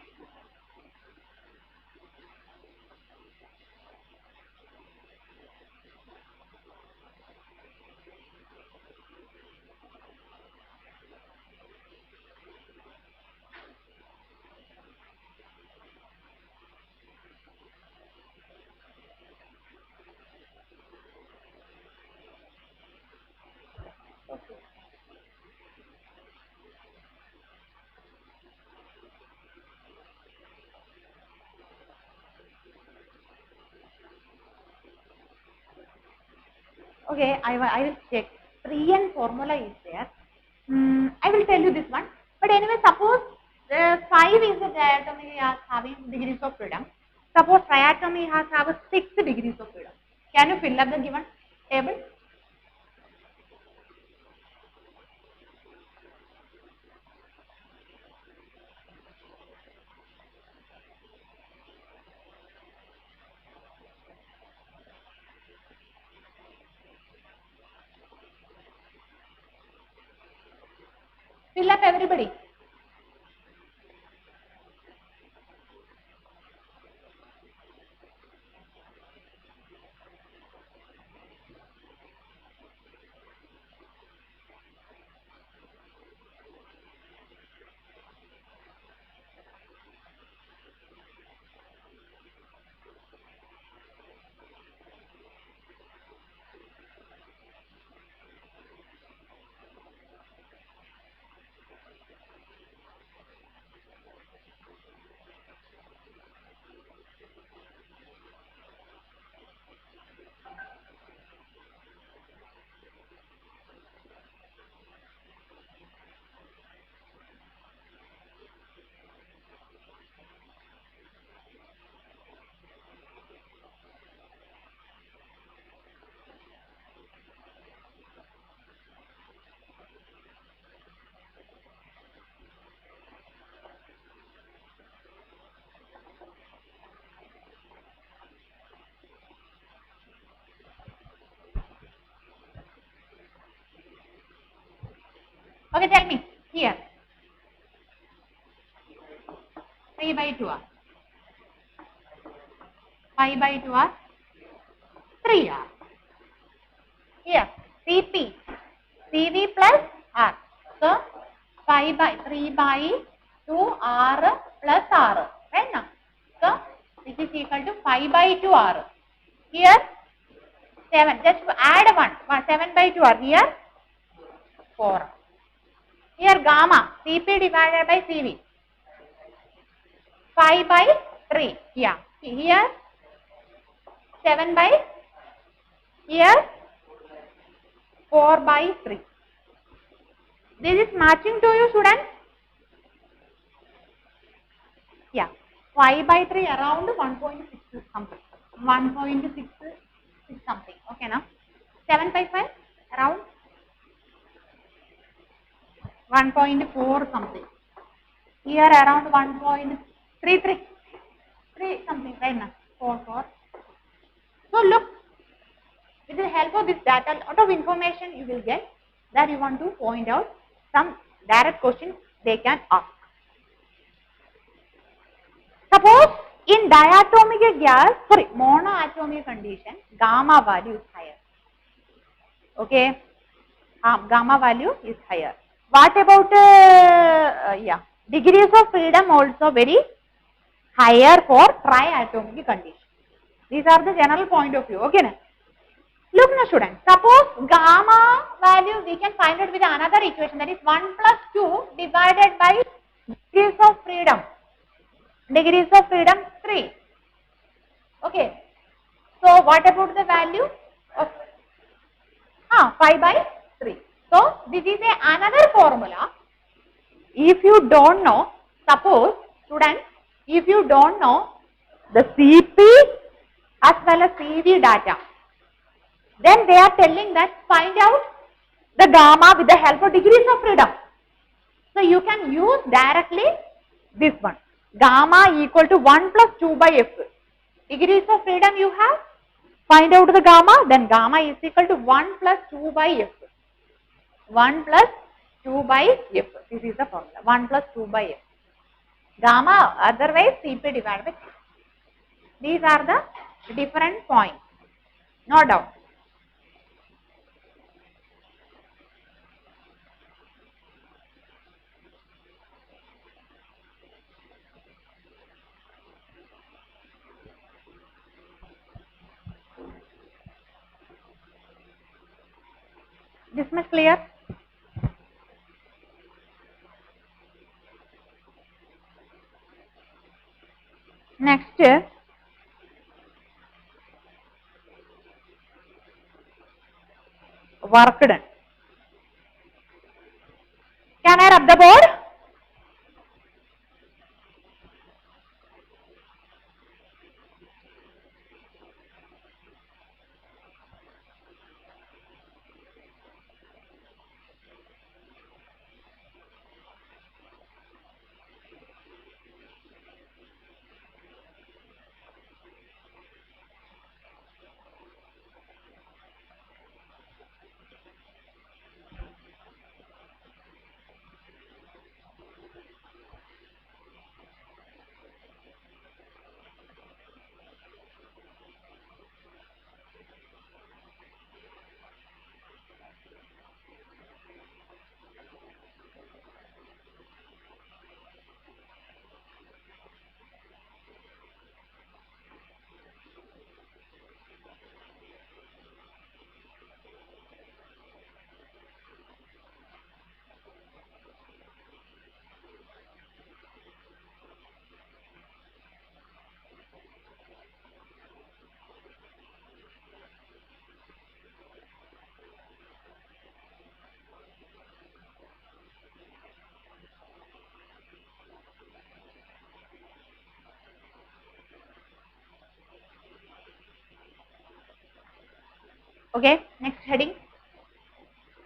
Okay, I will check. 3n formula is there. I will tell you this one. But anyway, suppose 5 is the diatomic has having degrees of freedom. Suppose triatomic has have 6 degrees of freedom. Can you fill up the given table? Fill up everybody. Okay, tell me here. 3 by 2 r. 5 by 2 r. 3 r. Here, Cp, Cv plus r. So, 5 by 3 by 2 r plus r. Right now? So, this is equal to 5 by 2 r. Here, 7. Just add 1. 7 by 2 r. Here, 4. Here, gamma, Cp divided by Cv. 5 by 3. Yeah. Here, 7 by, here, 4 by 3. This is matching to you, students? Yeah. 5 by 3 around 1.6 something. 1.6 something. Okay, now? 7 by 5 around 1.4 something. Here around 1.33. 3 something, right now? 4. So look, with the help of this data, a lot of information you will get that you want to point out some direct questions they can ask. Suppose in diatomic gas, monoatomic condition, gamma value is higher. Okay, gamma value is higher. What about degrees of freedom also very higher for triatomic condition. These are the general point of view. Okay, now? Look now, students. Suppose gamma value we can find it with another equation, that is 1 plus 2 divided by degrees of freedom. Degrees of freedom 3. Okay. So what about the value of 5 by 3? So this is another formula. If you don't know, suppose students, if you don't know the Cp as well as Cv data, then they are telling that find out the gamma with the help of degrees of freedom. So you can use directly this one. Gamma equal to 1 plus 2 by f. Degrees of freedom you have. Find out the gamma. Then gamma is equal to 1 plus 2 by f. 1 plus 2 by f. This is the formula. 1 plus 2 by f. Gamma otherwise Cp divided by Q. These are the different points. No doubt. This much clear? Next, work done. Can I rub the board? Okay, next heading.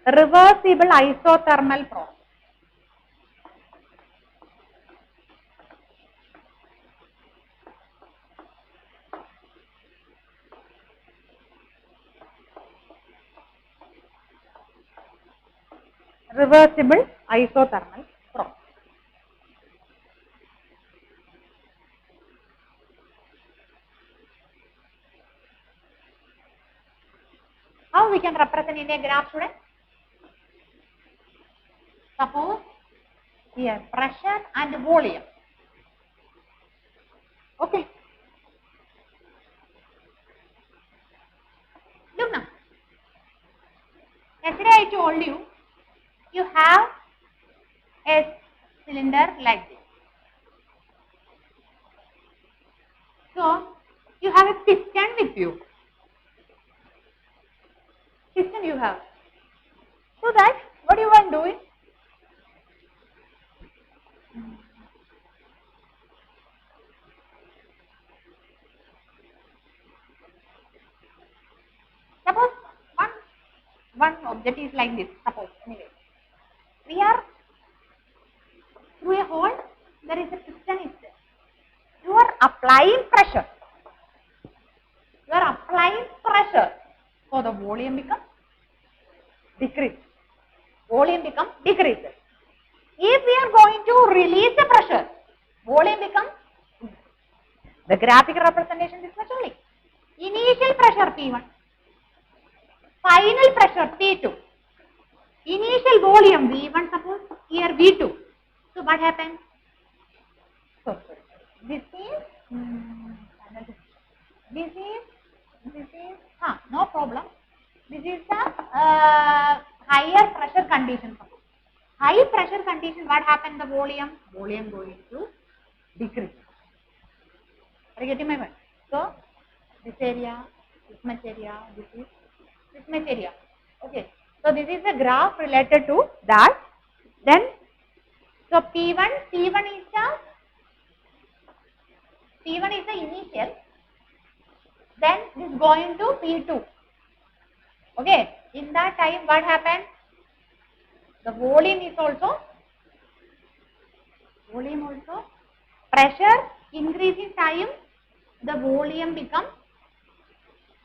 Reversible isothermal process. Reversible isothermal process. How we can represent in a graph, student? Suppose here pressure and volume. Okay. Look now. Yesterday I told you, you have a cylinder like this. So you have a piston with you. Piston you have. So that what you want doing? Suppose one object is like this. Suppose anyway, we are through a hole. There is a piston is there. You are applying pressure. You are applying pressure. So the volume becomes decreased. Volume becomes decreased. If we are going to release the pressure, volume becomes the graphical representation is much only. Initial pressure P1, final pressure P2, initial volume V1, suppose here V2. So what happens? So this is no problem. This is the higher pressure condition. High pressure condition, what happened? The volume going to decrease. Are you getting my point? So this area, this much area, this is this much area. Okay. So this is a graph related to that. Then so P1 is the initial. Then this going to P2. Okay. In that time, what happened? The volume is also volume also. Pressure increasing time, the volume becomes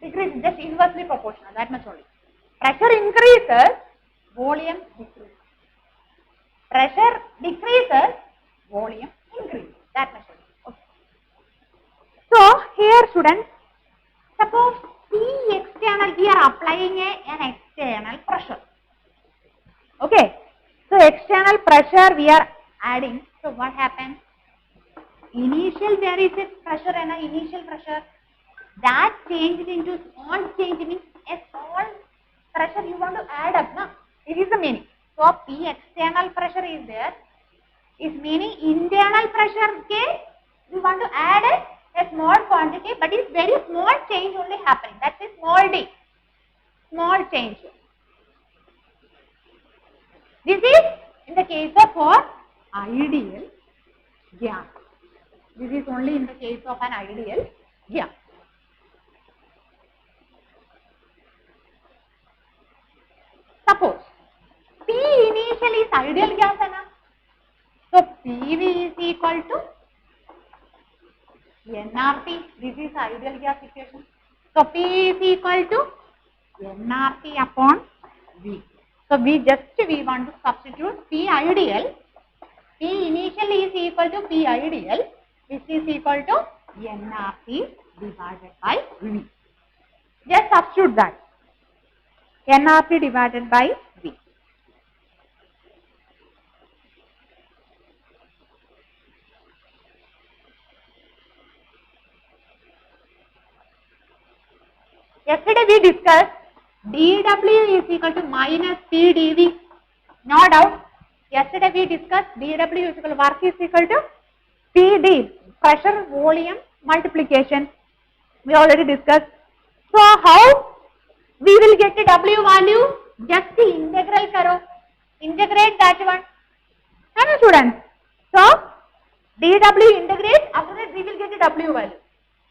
decreases, just inversely proportional, that much only. Pressure increases, volume decreases. Pressure decreases, volume increases, that much only. Okay. So here students, suppose P external, we are applying an external pressure. Okay. So external pressure we are adding. So what happens? Initial there is a pressure and an initial pressure. That changed into small change means a small pressure you want to add up. No? It is the meaning. So P external pressure is there. Is meaning internal pressure case we want to add a small quantity, but it's very small change only happening. That's a small d. Small change. This is in the case of for ideal gas. This is only in the case of an ideal gas. Suppose P initially is ideal gas, है ना? So PV is equal to nRT. This is ideal gas equation. So P is equal to nRT upon V. So we want to substitute P ideal. P initially is equal to P ideal, which is equal to nRT divided by V. Just substitute that. nRT divided by V. Yesterday we discussed dW is equal to minus P dV. No doubt. Yesterday we discussed dW is equal to work is equal to PD, pressure volume multiplication. We already discussed. So how we will get the W value? Just the integral karo. Integrate that one. Hello students. So dW integrate, after that we will get the W value.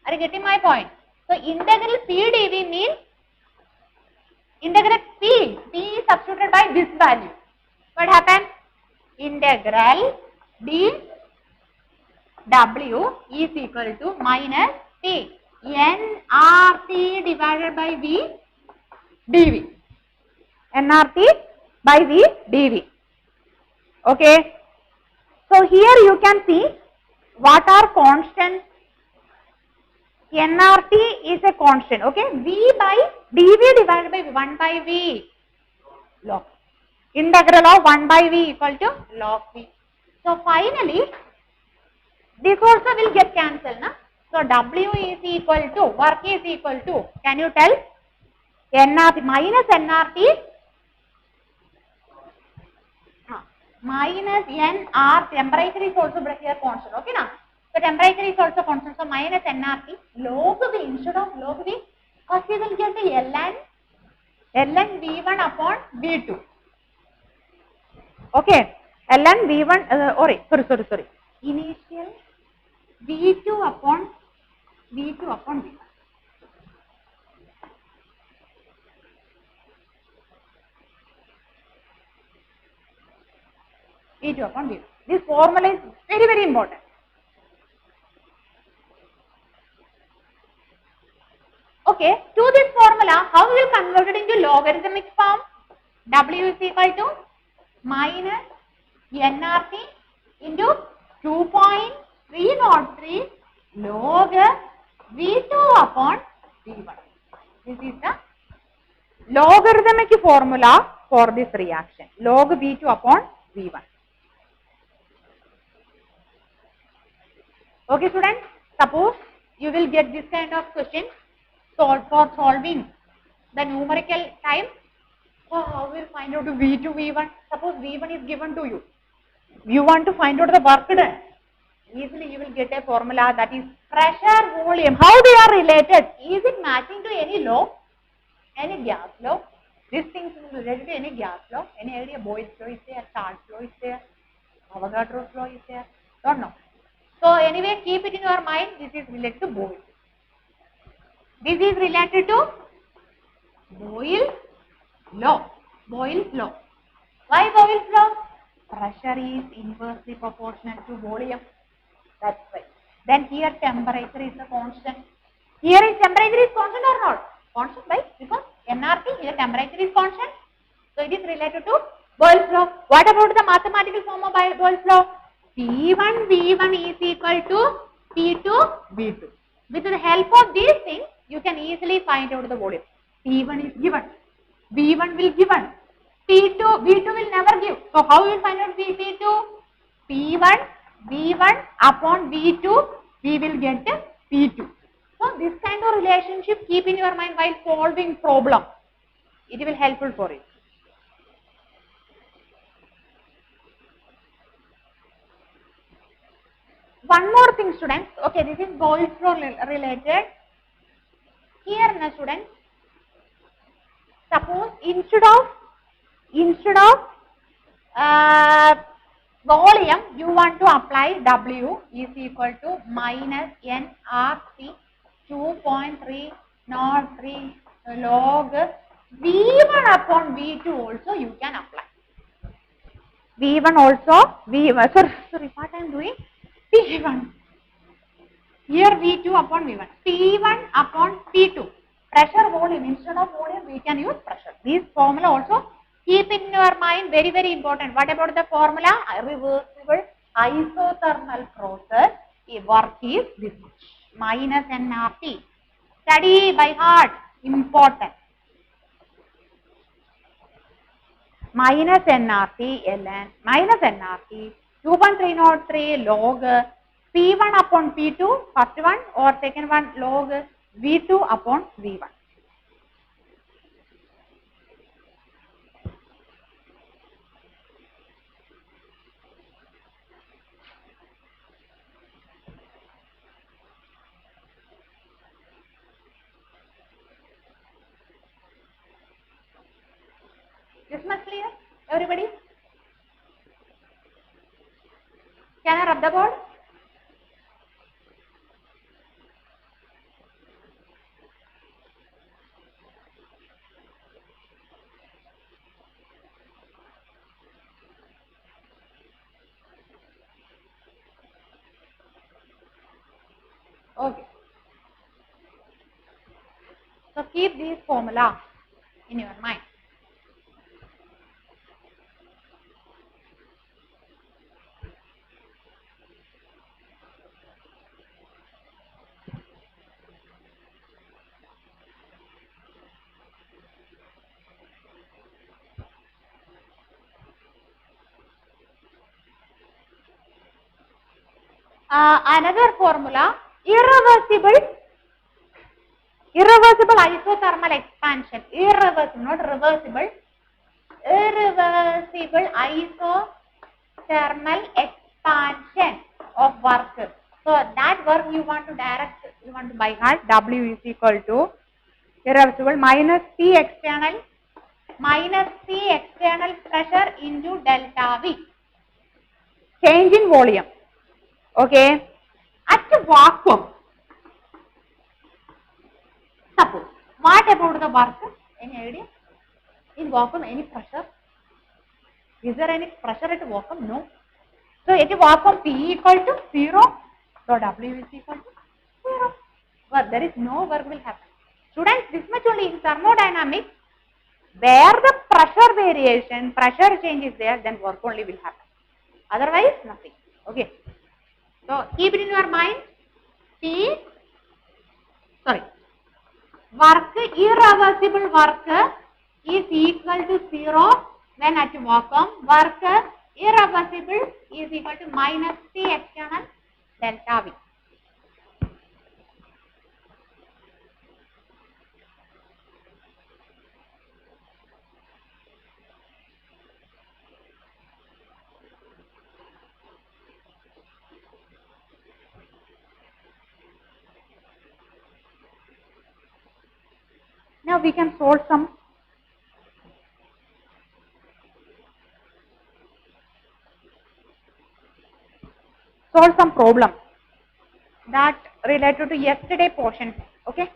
Are you getting my point? So integral P dV means integral P is substituted by this value. What happens? Integral dW is equal to minus P nRT divided by V dV. nRT by V dV. Okay. So here you can see what are constants. nRT is a constant. Okay. V by dV divided by 1 by V log. Integral of 1 by V equal to log V. So finally, this also will get cancelled. Na? So W is equal to, work is equal to, can you tell? nRT minus nRT minus nR, temperature is also here constant. Okay na? So temperature is also constant. So minus nRT log V instead of log V, because we will get the ln V1 upon V2. Okay, ln V1, sorry. Initial V2 upon V1. V2 upon V1. This formula is very, very important. Okay, to this formula, how we will convert it into logarithmic form? W is equal to minus nRT into 2.303 log V2 upon V1. This is the logarithmic formula for this reaction. Log V2 upon V1. Okay students, suppose you will get this kind of question for solving the numerical time. So how will find out V2, V1? Suppose V1 is given to you. You want to find out the work done. Easily you will get a formula, that is pressure, volume. How they are related? Is it matching to any law? Any gas law? These things will related to any gas law. Any idea? Boyle's law is there, Charles law is there, Avogadro's law is there. Don't know. So anyway, keep it in your mind. This is related to Boyle. This is related to Boyle's law. Boyle's law. Why Boyle's law? pressure is inversely proportional to volume. That's right. Then here temperature is a constant. Here is temperature is constant or not? Constant, right? Because nRT, here temperature is constant. So it is related to Boyle's law. What about the mathematical form of Boyle's law? P1 V1 is equal to P2 V2. With the help of these things, you can easily find out the volume. P1 is given. V1 will given. P2, V2 will never give. So how you will find out P2? P1, V1 upon V2, we will get P2. So this kind of relationship keep in your mind while solving problem. It will helpful for you. One more thing, students. Okay, this is Boyle's law related. Here, na students, suppose instead of volume, you want to apply W is equal to minus nRT 2.303 log V1 upon V2 also you can apply. V1 also, sorry, what I am doing? P1. Here V2 upon V1. P1 upon P2. Pressure volume. Instead of volume, we can use pressure. This formula also keep in your mind, very, very important. What about the formula? Reversible isothermal process. Work is this much. Minus nRT. Study by heart. Important. Minus nRT ln minus nRT 2.303 log P1 upon P2, first one, or second one log V2 upon V1. This much clear, everybody? Can I rub the board? Okay. So keep this formula in your mind. Another formula, irreversible isothermal expansion, irreversible, not reversible, irreversible isothermal expansion of work. So that work you want to by heart, W is equal to irreversible minus P external pressure into delta V. Change in volume. Okay. At vacuum, suppose, what about the work? Any idea? In vacuum, any pressure? Is there any pressure at vacuum? No. So, at vacuum, P equal to 0, so W is equal to 0. But there is no work will happen. Students, this much only in thermodynamics, where the pressure change is there, then work only will happen. Otherwise, nothing. Okay. So, keep it in your mind, irreversible work is equal to 0 when at vacuum, work irreversible is equal to minus P external delta V. Now we can solve some problem that related to yesterday portion. Okay.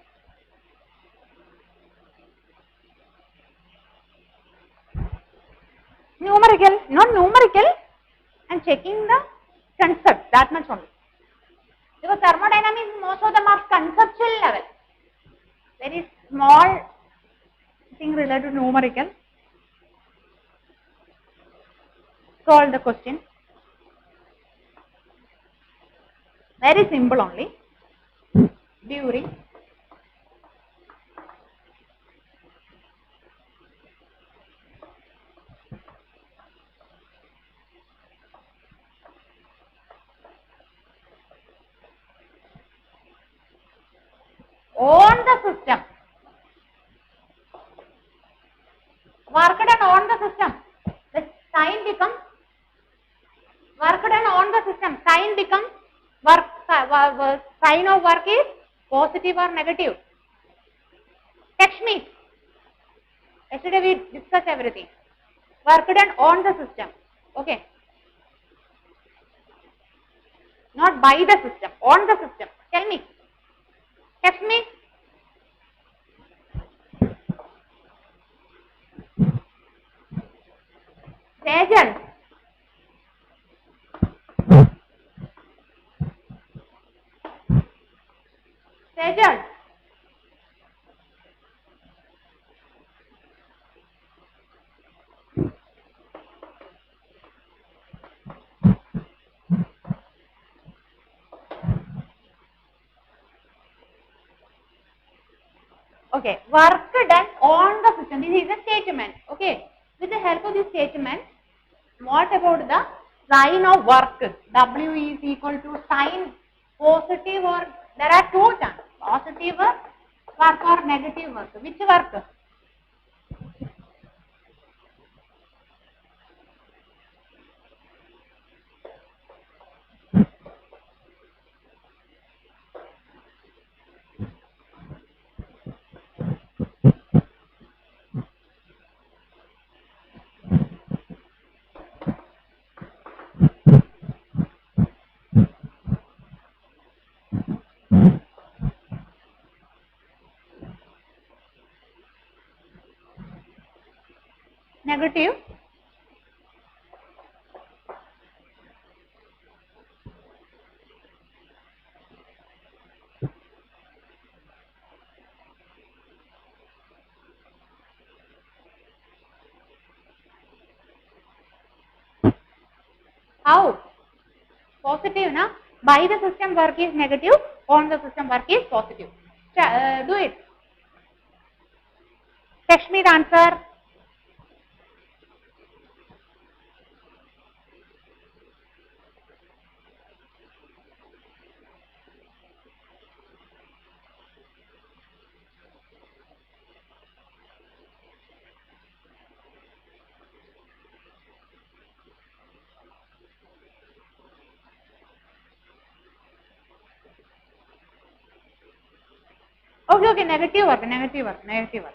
Numerical, not numerical, checking the concept, that much only. Because thermodynamics, most of them are conceptual level. Very small thing related to numerical. Solve the question. Very simple only. During on the system, work done on the system, the sign becomes work done on the system, sign becomes work, sign of work is positive or negative. Catch me. Yesterday we discussed everything. Work done on the system. Okay. Not by the system, on the system. Tell me. Catch me. Sejal. Sejal. Okay, work done on the system. This is a statement. Okay, with the help of this statement, what about the sign of work? W is equal to sign positive, or there are two chances, positive work or negative work. Which work? Negative. How? Positive, na? By the system work is negative, on the system work is positive. Do it. Text me the answer. Okay, negative work.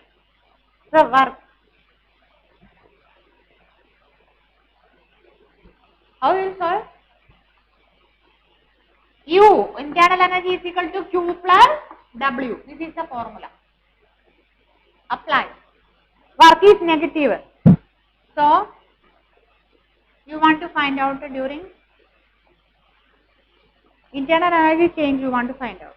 So work. How will you solve? U, internal energy is equal to Q plus W. This is the formula. Apply. Work is negative. So, you want to find out during internal energy change, you want to find out.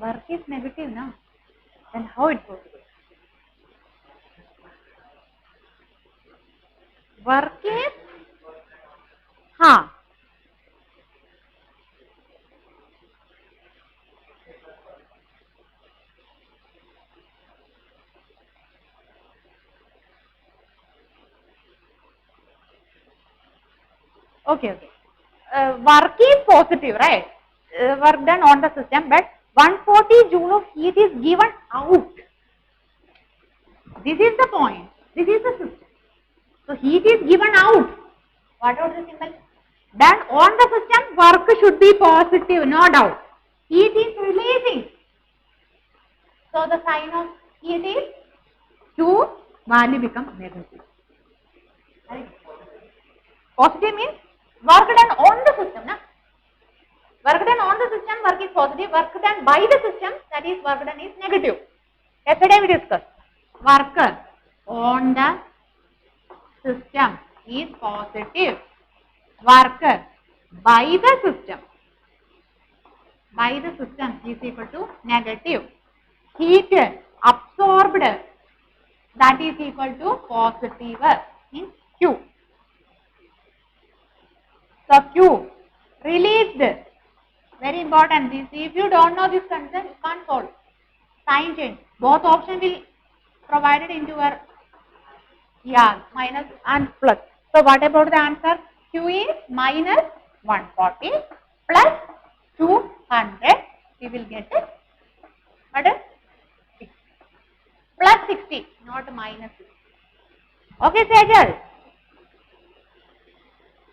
Work is negative now. Then how it possible? Work is Okay. Work is positive, right? Work done on the system, but 140 joule of heat is given out. This is the point. This is the system. So heat is given out. What was the symbol? Done on the system, work should be positive, no doubt. Heat is releasing. So the sign of heat is Q, value becomes negative. Positive means work done on the system. Na? Work done on the system, work is positive. Work done by the system, that is work done is negative. Yesterday we discussed. Work on the system is positive. Work by the system is equal to negative. Heat absorbed, that is equal to positive in Q. So Q released, very important. This, if you don't know this concept, you can't solve. Sign change. Both options will provided into your minus and plus. So what about the answer? Q is minus 140 plus 200. We will get it. What is 60. Plus 60, not minus 60. Okay, Sejal.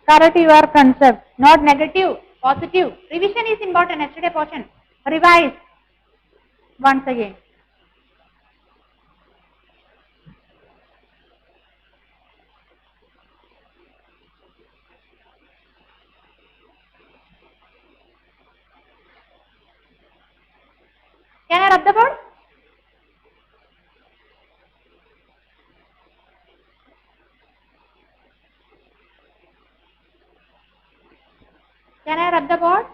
Correct your concept. Not negative, positive. Revision is important. Yesterday portion. Revise once again. Can I rub the board? Can I rub the board?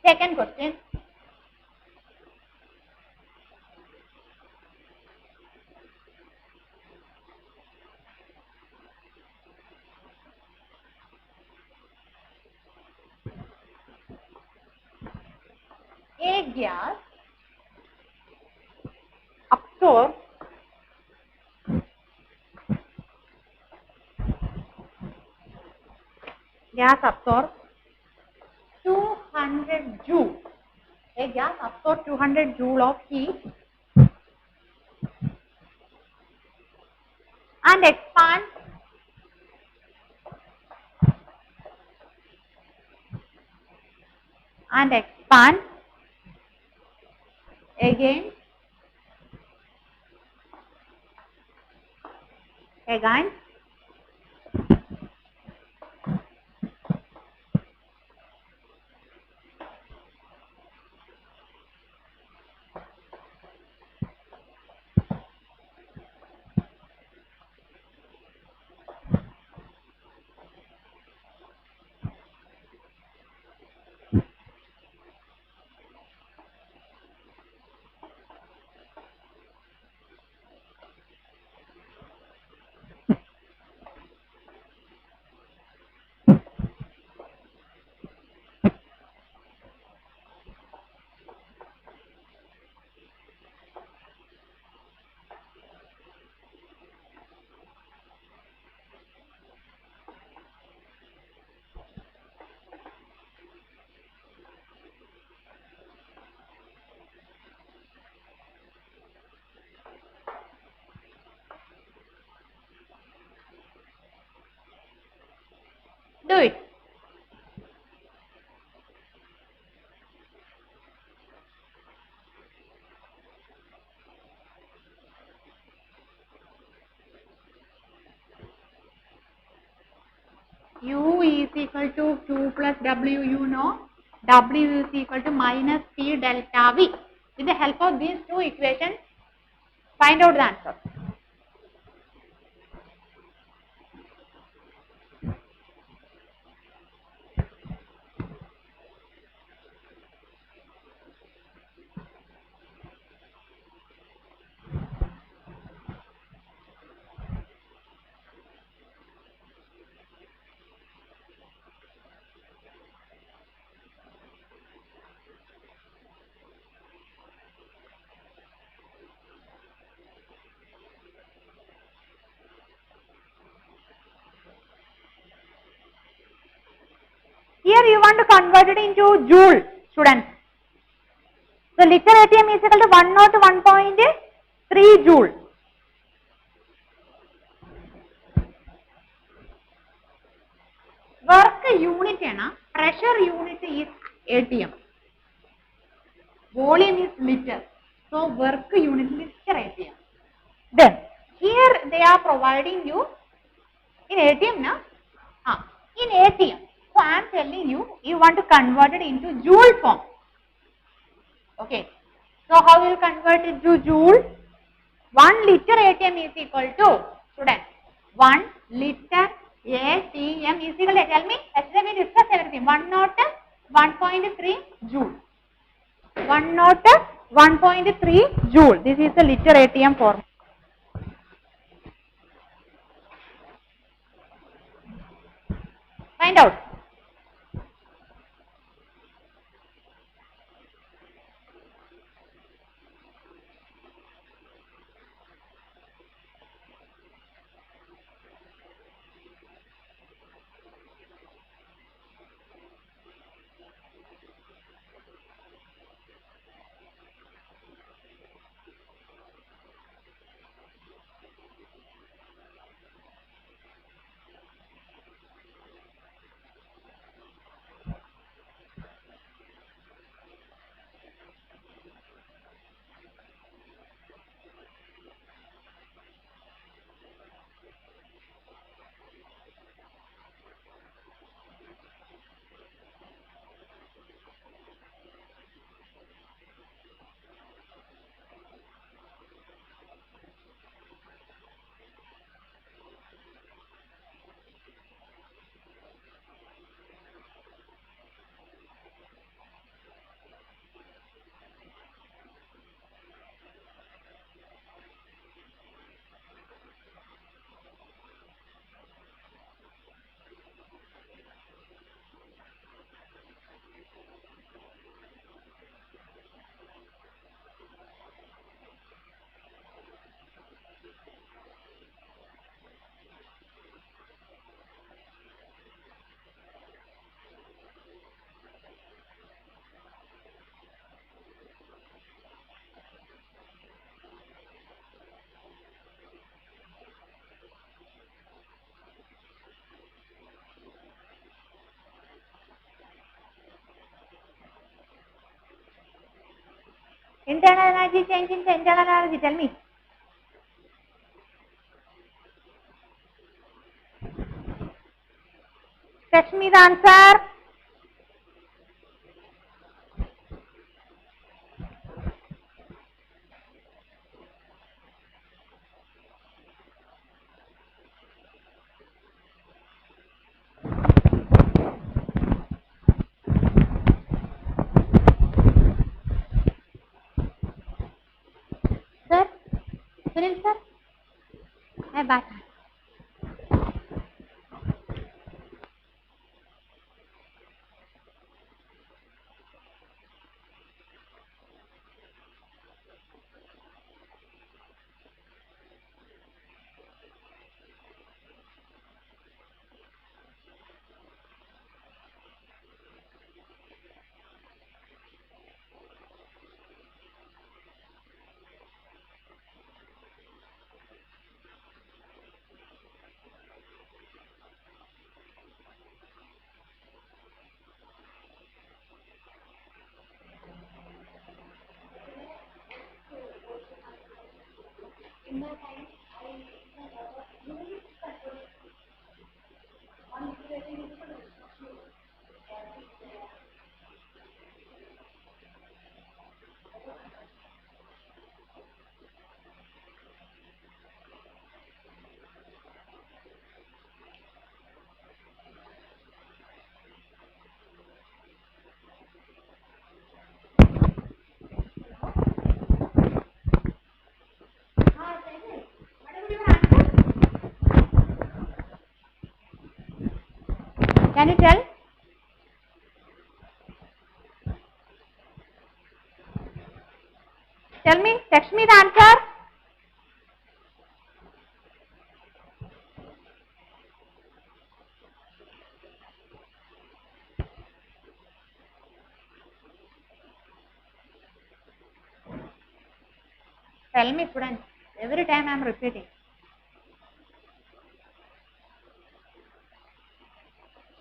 Second question. A gas absorbs gas absorbs 200 joule. A gas absorbs 200 joule of heat and expands again do it. U is equal to Q plus W, you know. W is equal to minus P delta V. With the help of these two equations, find out the answer. Here you want to convert it into joule, students. So liter ATM is equal to 101.3 joule. Work unit and pressure unit is ATM. Volume is liter. So work unit is liter ATM. Then here they are providing you in ATM now. In ATM. So I am telling you, you want to convert it into joule form. Okay. So how will you convert it to joule? 1 liter ATM is equal to, student, 1 liter ATM is equal to, tell me, yesterday we discussed everything, 101.3 joule. 101.3 joule. This is the liter ATM form. Find out. Internal energy change in internal energy, tell me. Text me the answer. Sir, Sunil sir, मैं बात Can you tell? Tell me, text me the answer. tell me students, every time I am repeating.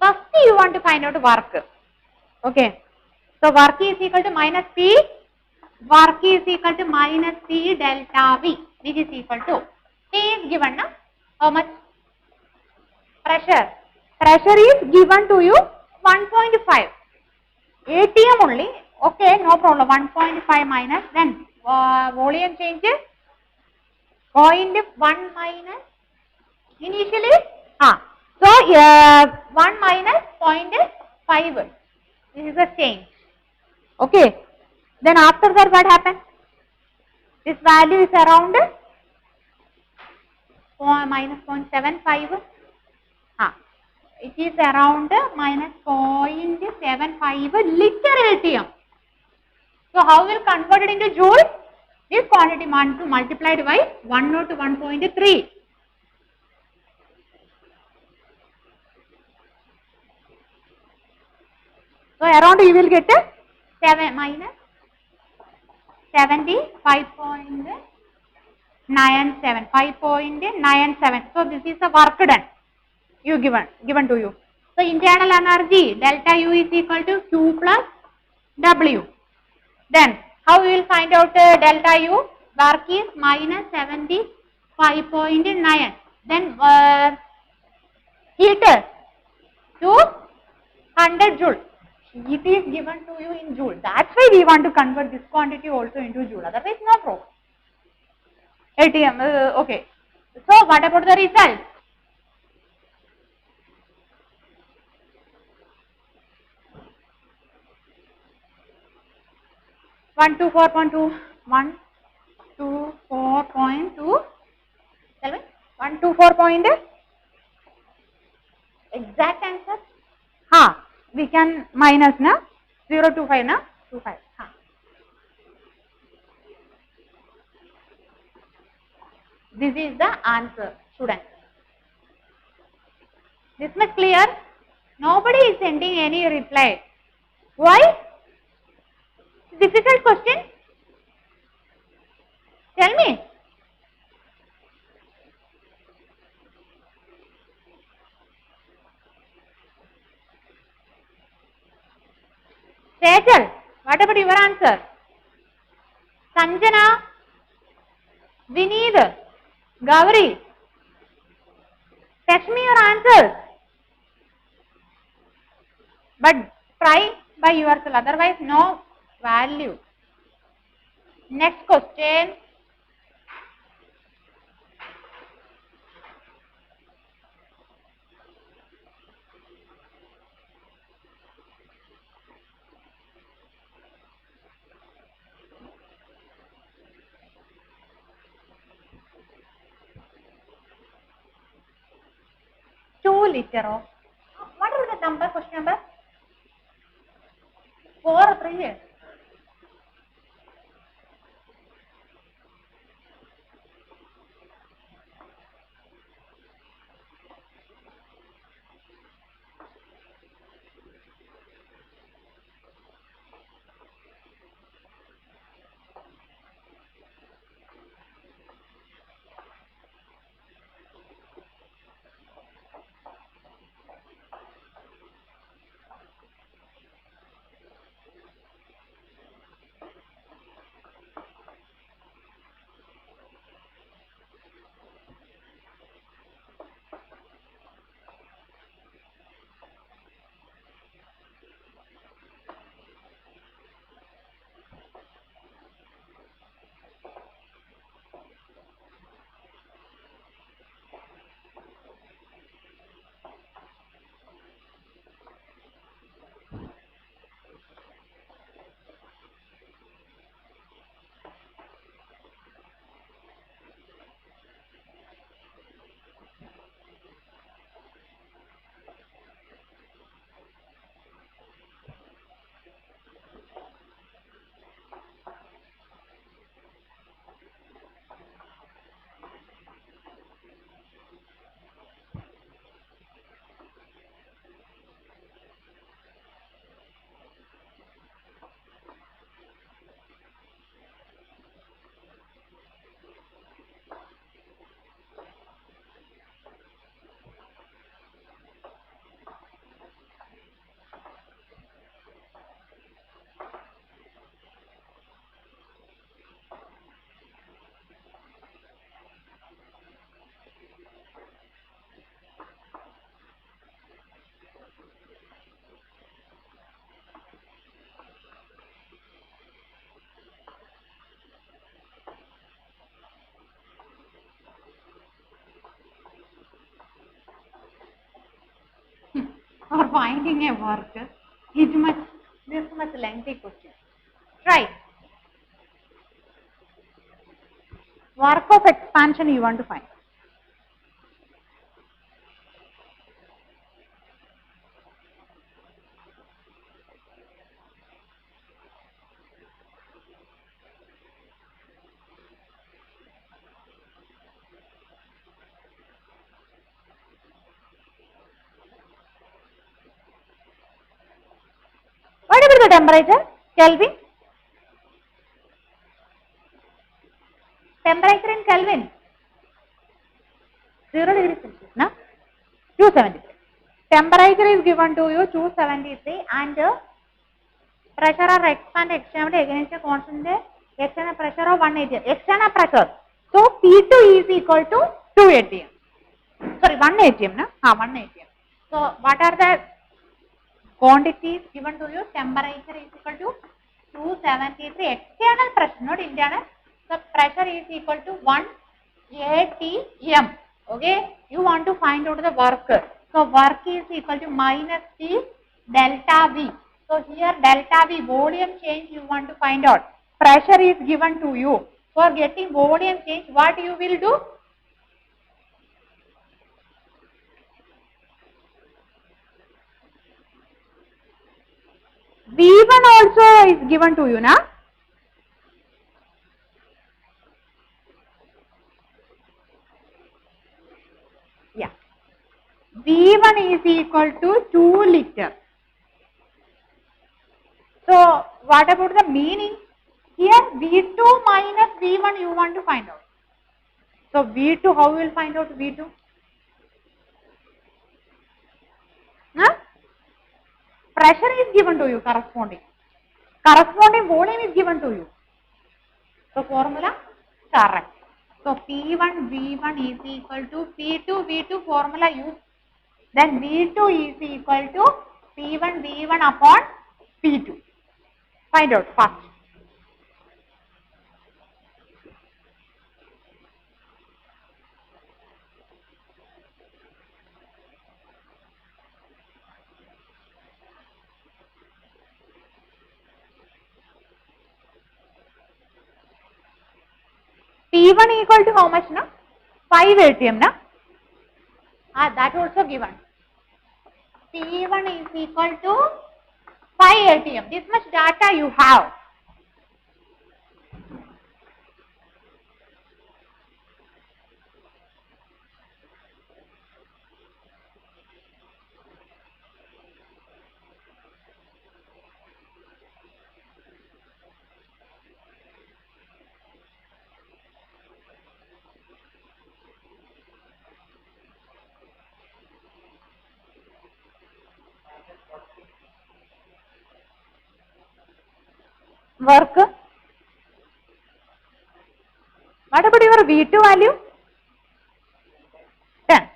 First you want to find out work. Okay. So work is equal to minus P. Work is equal to minus P delta V, which is equal to P is given now. How much? Pressure. Pressure is given to you 1.5. ATM only. Okay, no problem. 1.5 minus then volume change 0.1 minus initially. So 1 minus 0.5. This is a change. Okay. Then after that what happens? This value is around minus 0.75. It is around minus 0.75 liter ATM. So how will convert it into joule? This quantity multiplied by 101.3. So around you will get 7 minus 75.97, 5.97. So this is the work done. You given to you. So internal energy delta U is equal to Q plus W. Then how we will find out delta U? Work is minus 75.9. Then heat to 100 joule. It is given to you in joule. That's why we want to convert this quantity also into joule. Otherwise no problem. ATM. Okay. So what about the result? One two 4.2. 124.2. Tell me. 124 point. Exact answer. We can minus na 025 na 25. This is the answer, students. This much clear? Nobody is sending any reply. Why? Difficult question? Tell me. Sejal, what about your answer? Sanjana, Vineet, Gauri, text me your answers. But try by yourself, otherwise no value. Next question. Liter of what is the number? Question number 4 or 3. or finding a work is this much lengthy question. Try. Work of expansion you want to find. What about the temperature? Kelvin? Temperature in Kelvin? 0 degrees Celsius, no? 273. Temperature is given to you 273 and pressure or expand external against a constant external pressure of 180. External pressure. So P2 is equal to 2 atm. Sorry, 1 atm, no? 1 atm. So what are the quantities given to you? Temperature is equal to 273. External pressure, not internal. So pressure is equal to 1 atm. Okay, you want to find out the work. So work is equal to minus T delta V. So here delta V, volume change you want to find out. Pressure is given to you. For getting volume change, what you will do? V1 also is given to you, na? Yeah. V1 is equal to 2 liter. So, what about the meaning? Here, V2 minus V1 you want to find out. So, V2, how you will find out V2? Huh? Pressure is given to you corresponding. Corresponding volume is given to you. So, formula correct. So, P1 V1 is equal to P2 V2 formula use. Then V2 is equal to P1 V1 upon P2. Find out fast. P1 equal to how much, na? 5 atm, na? That also given. P1 is equal to 5 atm. This much data you have. Work. What about your V2 value? 10.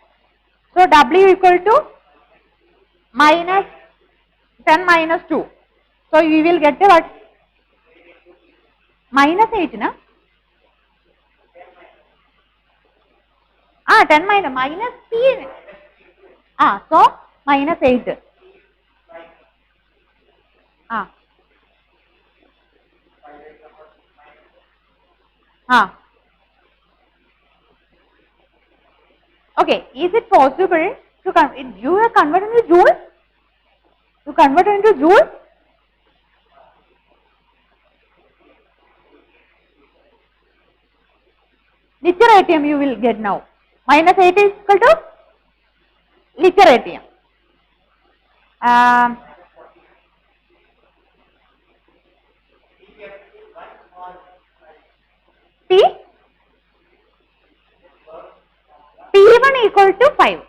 So W equal to minus 10 minus 2. So you will get what? Minus 8, na? 10 minus P. So minus 8. Okay, is it possible to you are converted into joule? You convert into joule? Liter atm you will get now. Minus 8 is equal to liter atm. P1 equal to 5.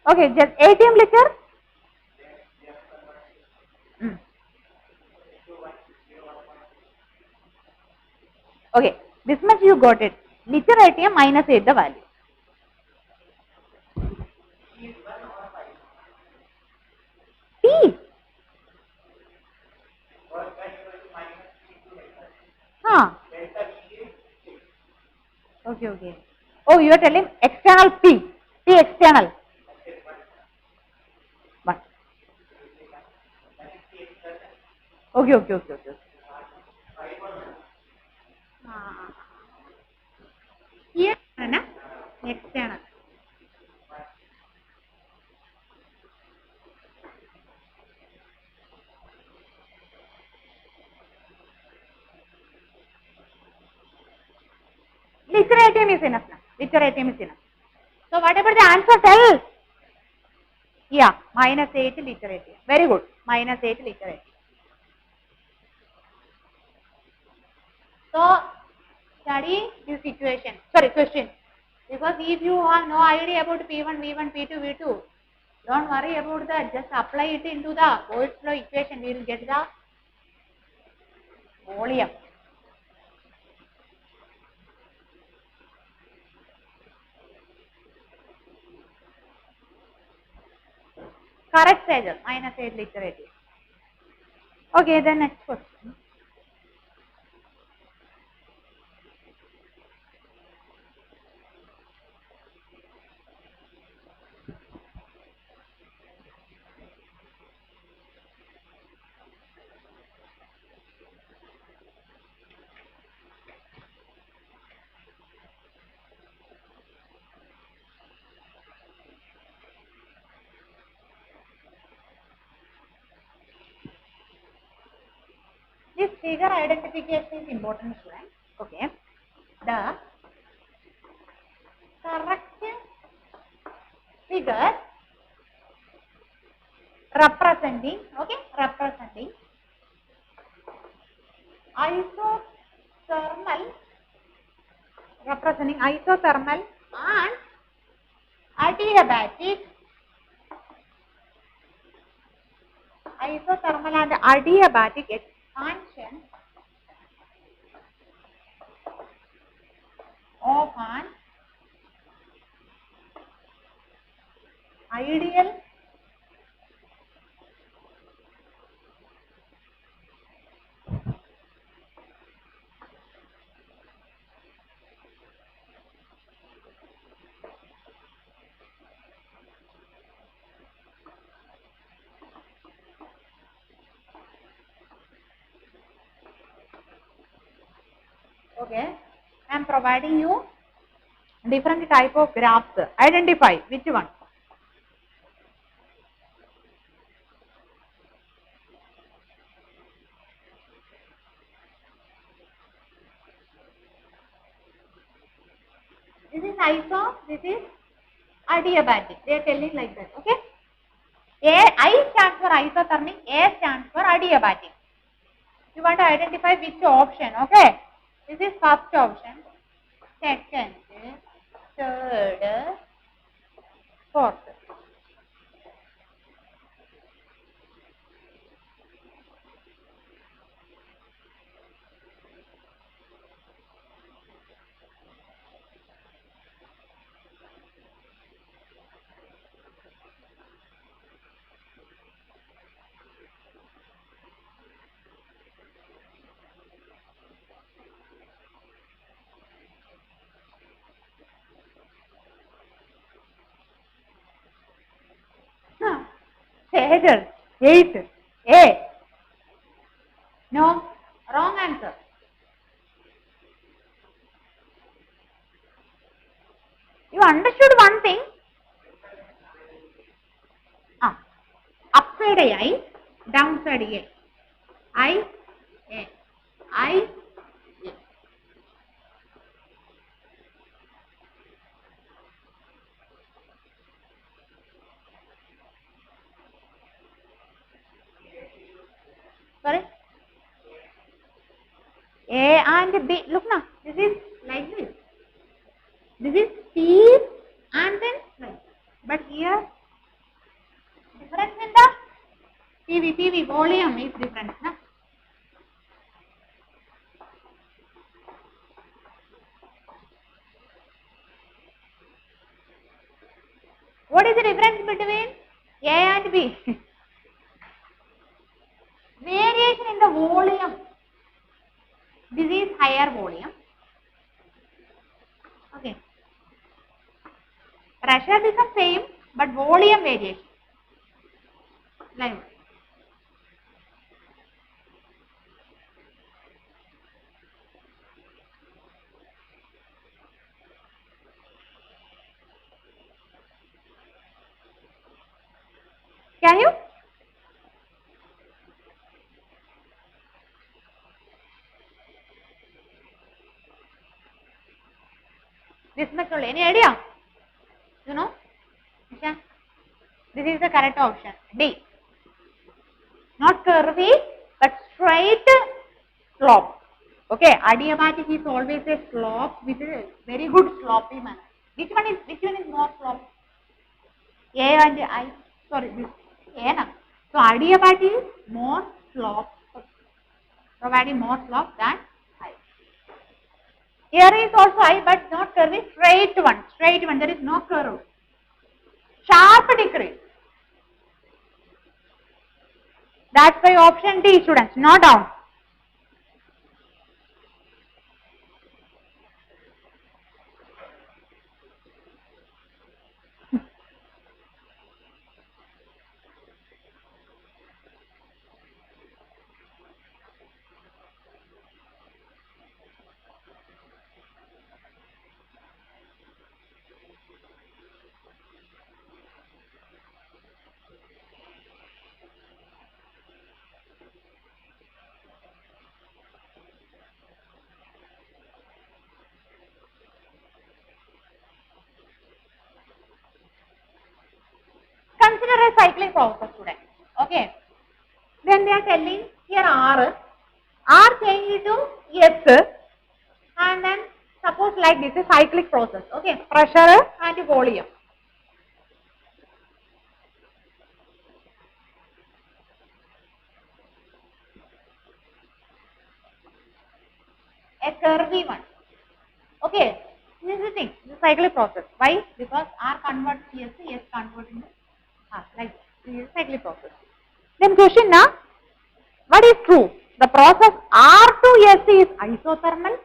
Okay, just atm liter. Okay, this much you got it. Liter atm minus 8 the value. P. Ah. Okay, okay. Oh, you are telling external P. P external. One. Okay, okay, okay, okay. Here, na? External. Literatum is enough now. Literatum is enough. So whatever the answer tell. Yeah, -8 literatum. Very good. -8 literatum. So study this equation. Sorry, question. Because if you have no idea about P1, V1, P2, V2, don't worry about that. Just apply it into the Boyle's law equation. We will get the volume. Correct schedule, -8 literature. Okay, then next question. This figure identification is important, students. Okay. The correct figure representing isothermal and adiabatic expansion of an ideal okay. I am providing you different type of graphs. Identify which one. This is iso, this is adiabatic. They are telling like that. Okay. I stands for isothermic, A stands for adiabatic. You want to identify which option. Okay. This is first option, second, third, fourth. Seder, 8, A. No, wrong answer. You understood one thing? Upside I, downside A. I, A. I, A. Sorry? A and B. Look now, this is like this. This is P and then like. But here, difference in the PV volume is different. Na? What is the difference between A and B? Variation in the volume. This is higher Pressure becomes same, but volume variation. Like can you? This much only. Any idea? You know? Okay. This is the correct option. D. Not curvy, but straight slope. Okay. Adiabatic is always a slope with a very good slopy manner. Which one is more slope? A and I. Sorry, this A now. So adiabatic is more slope, providing more slope than I. Here is also I, but not curvy. Straight one. Straight one. There is no curve. Sharp decrease. That's why option D, students, no down. Consider a cycling process, student. Okay. Then they are telling here R changed to S, and then suppose like this is cyclic process. Okay. Pressure and volume. A curvy one. Okay. This is the thing. The cyclic process. Why? Because R converts S, S converts into R. Like this is cyclic process. Then question now. What is true? The process R to S is isothermal.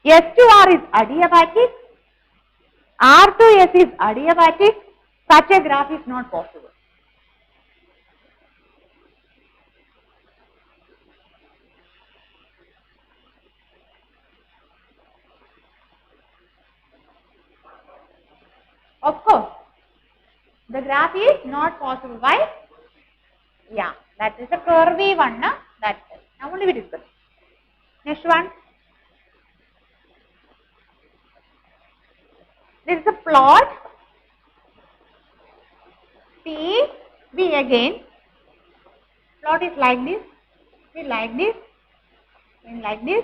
S to R is adiabatic. R to S is adiabatic. Such a graph is not possible. Of course, the graph is not possible. Why? Yeah, that is a curvy one. Na? That's it. Now only we discuss. Next one. This is a plot. P, V again. Plot is like this. See, like this. And like this.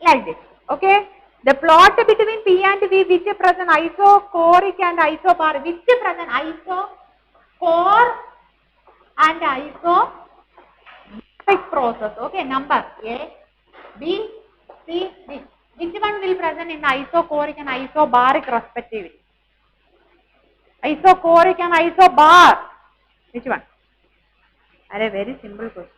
Like this. Okay. The plot between P and V, which present isochoric and isobar, which present isochore and isobaric process. Okay, number A, B, C, D. Which one will present in isochoric and isobaric respectively? Isochoric and isobar. Which one? A very simple question.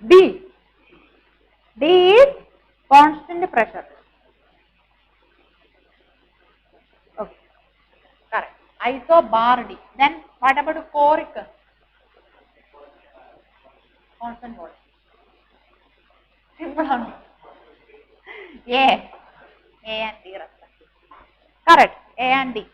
D. D is constant pressure. Okay, correct. Isobar D. Then what about choric? Constant volume. Simple only. A and D respectively. Correct. A and D.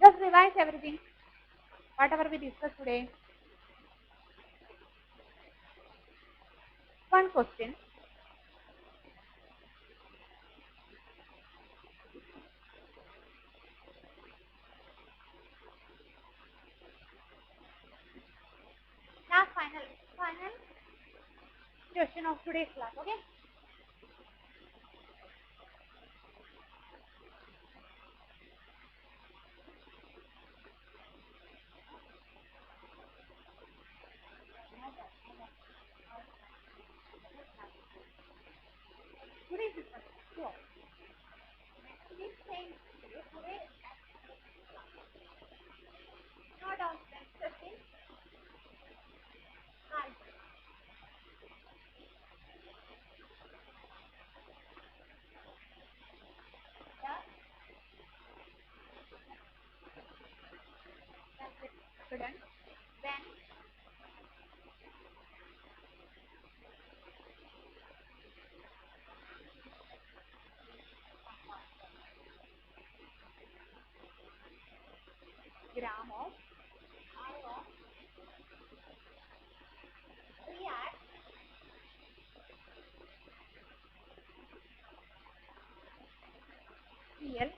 Just revise everything, whatever we discussed today. One question. final question of today's class. Okay. Today's is sure. Please change today. Not down 15. Right. Yeah. That's it. Student. Then gram of iron react Cl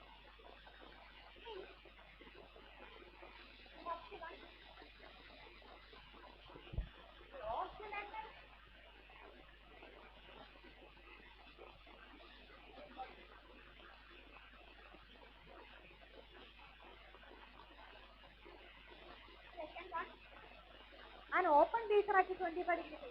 second one and open these are at 25 degrees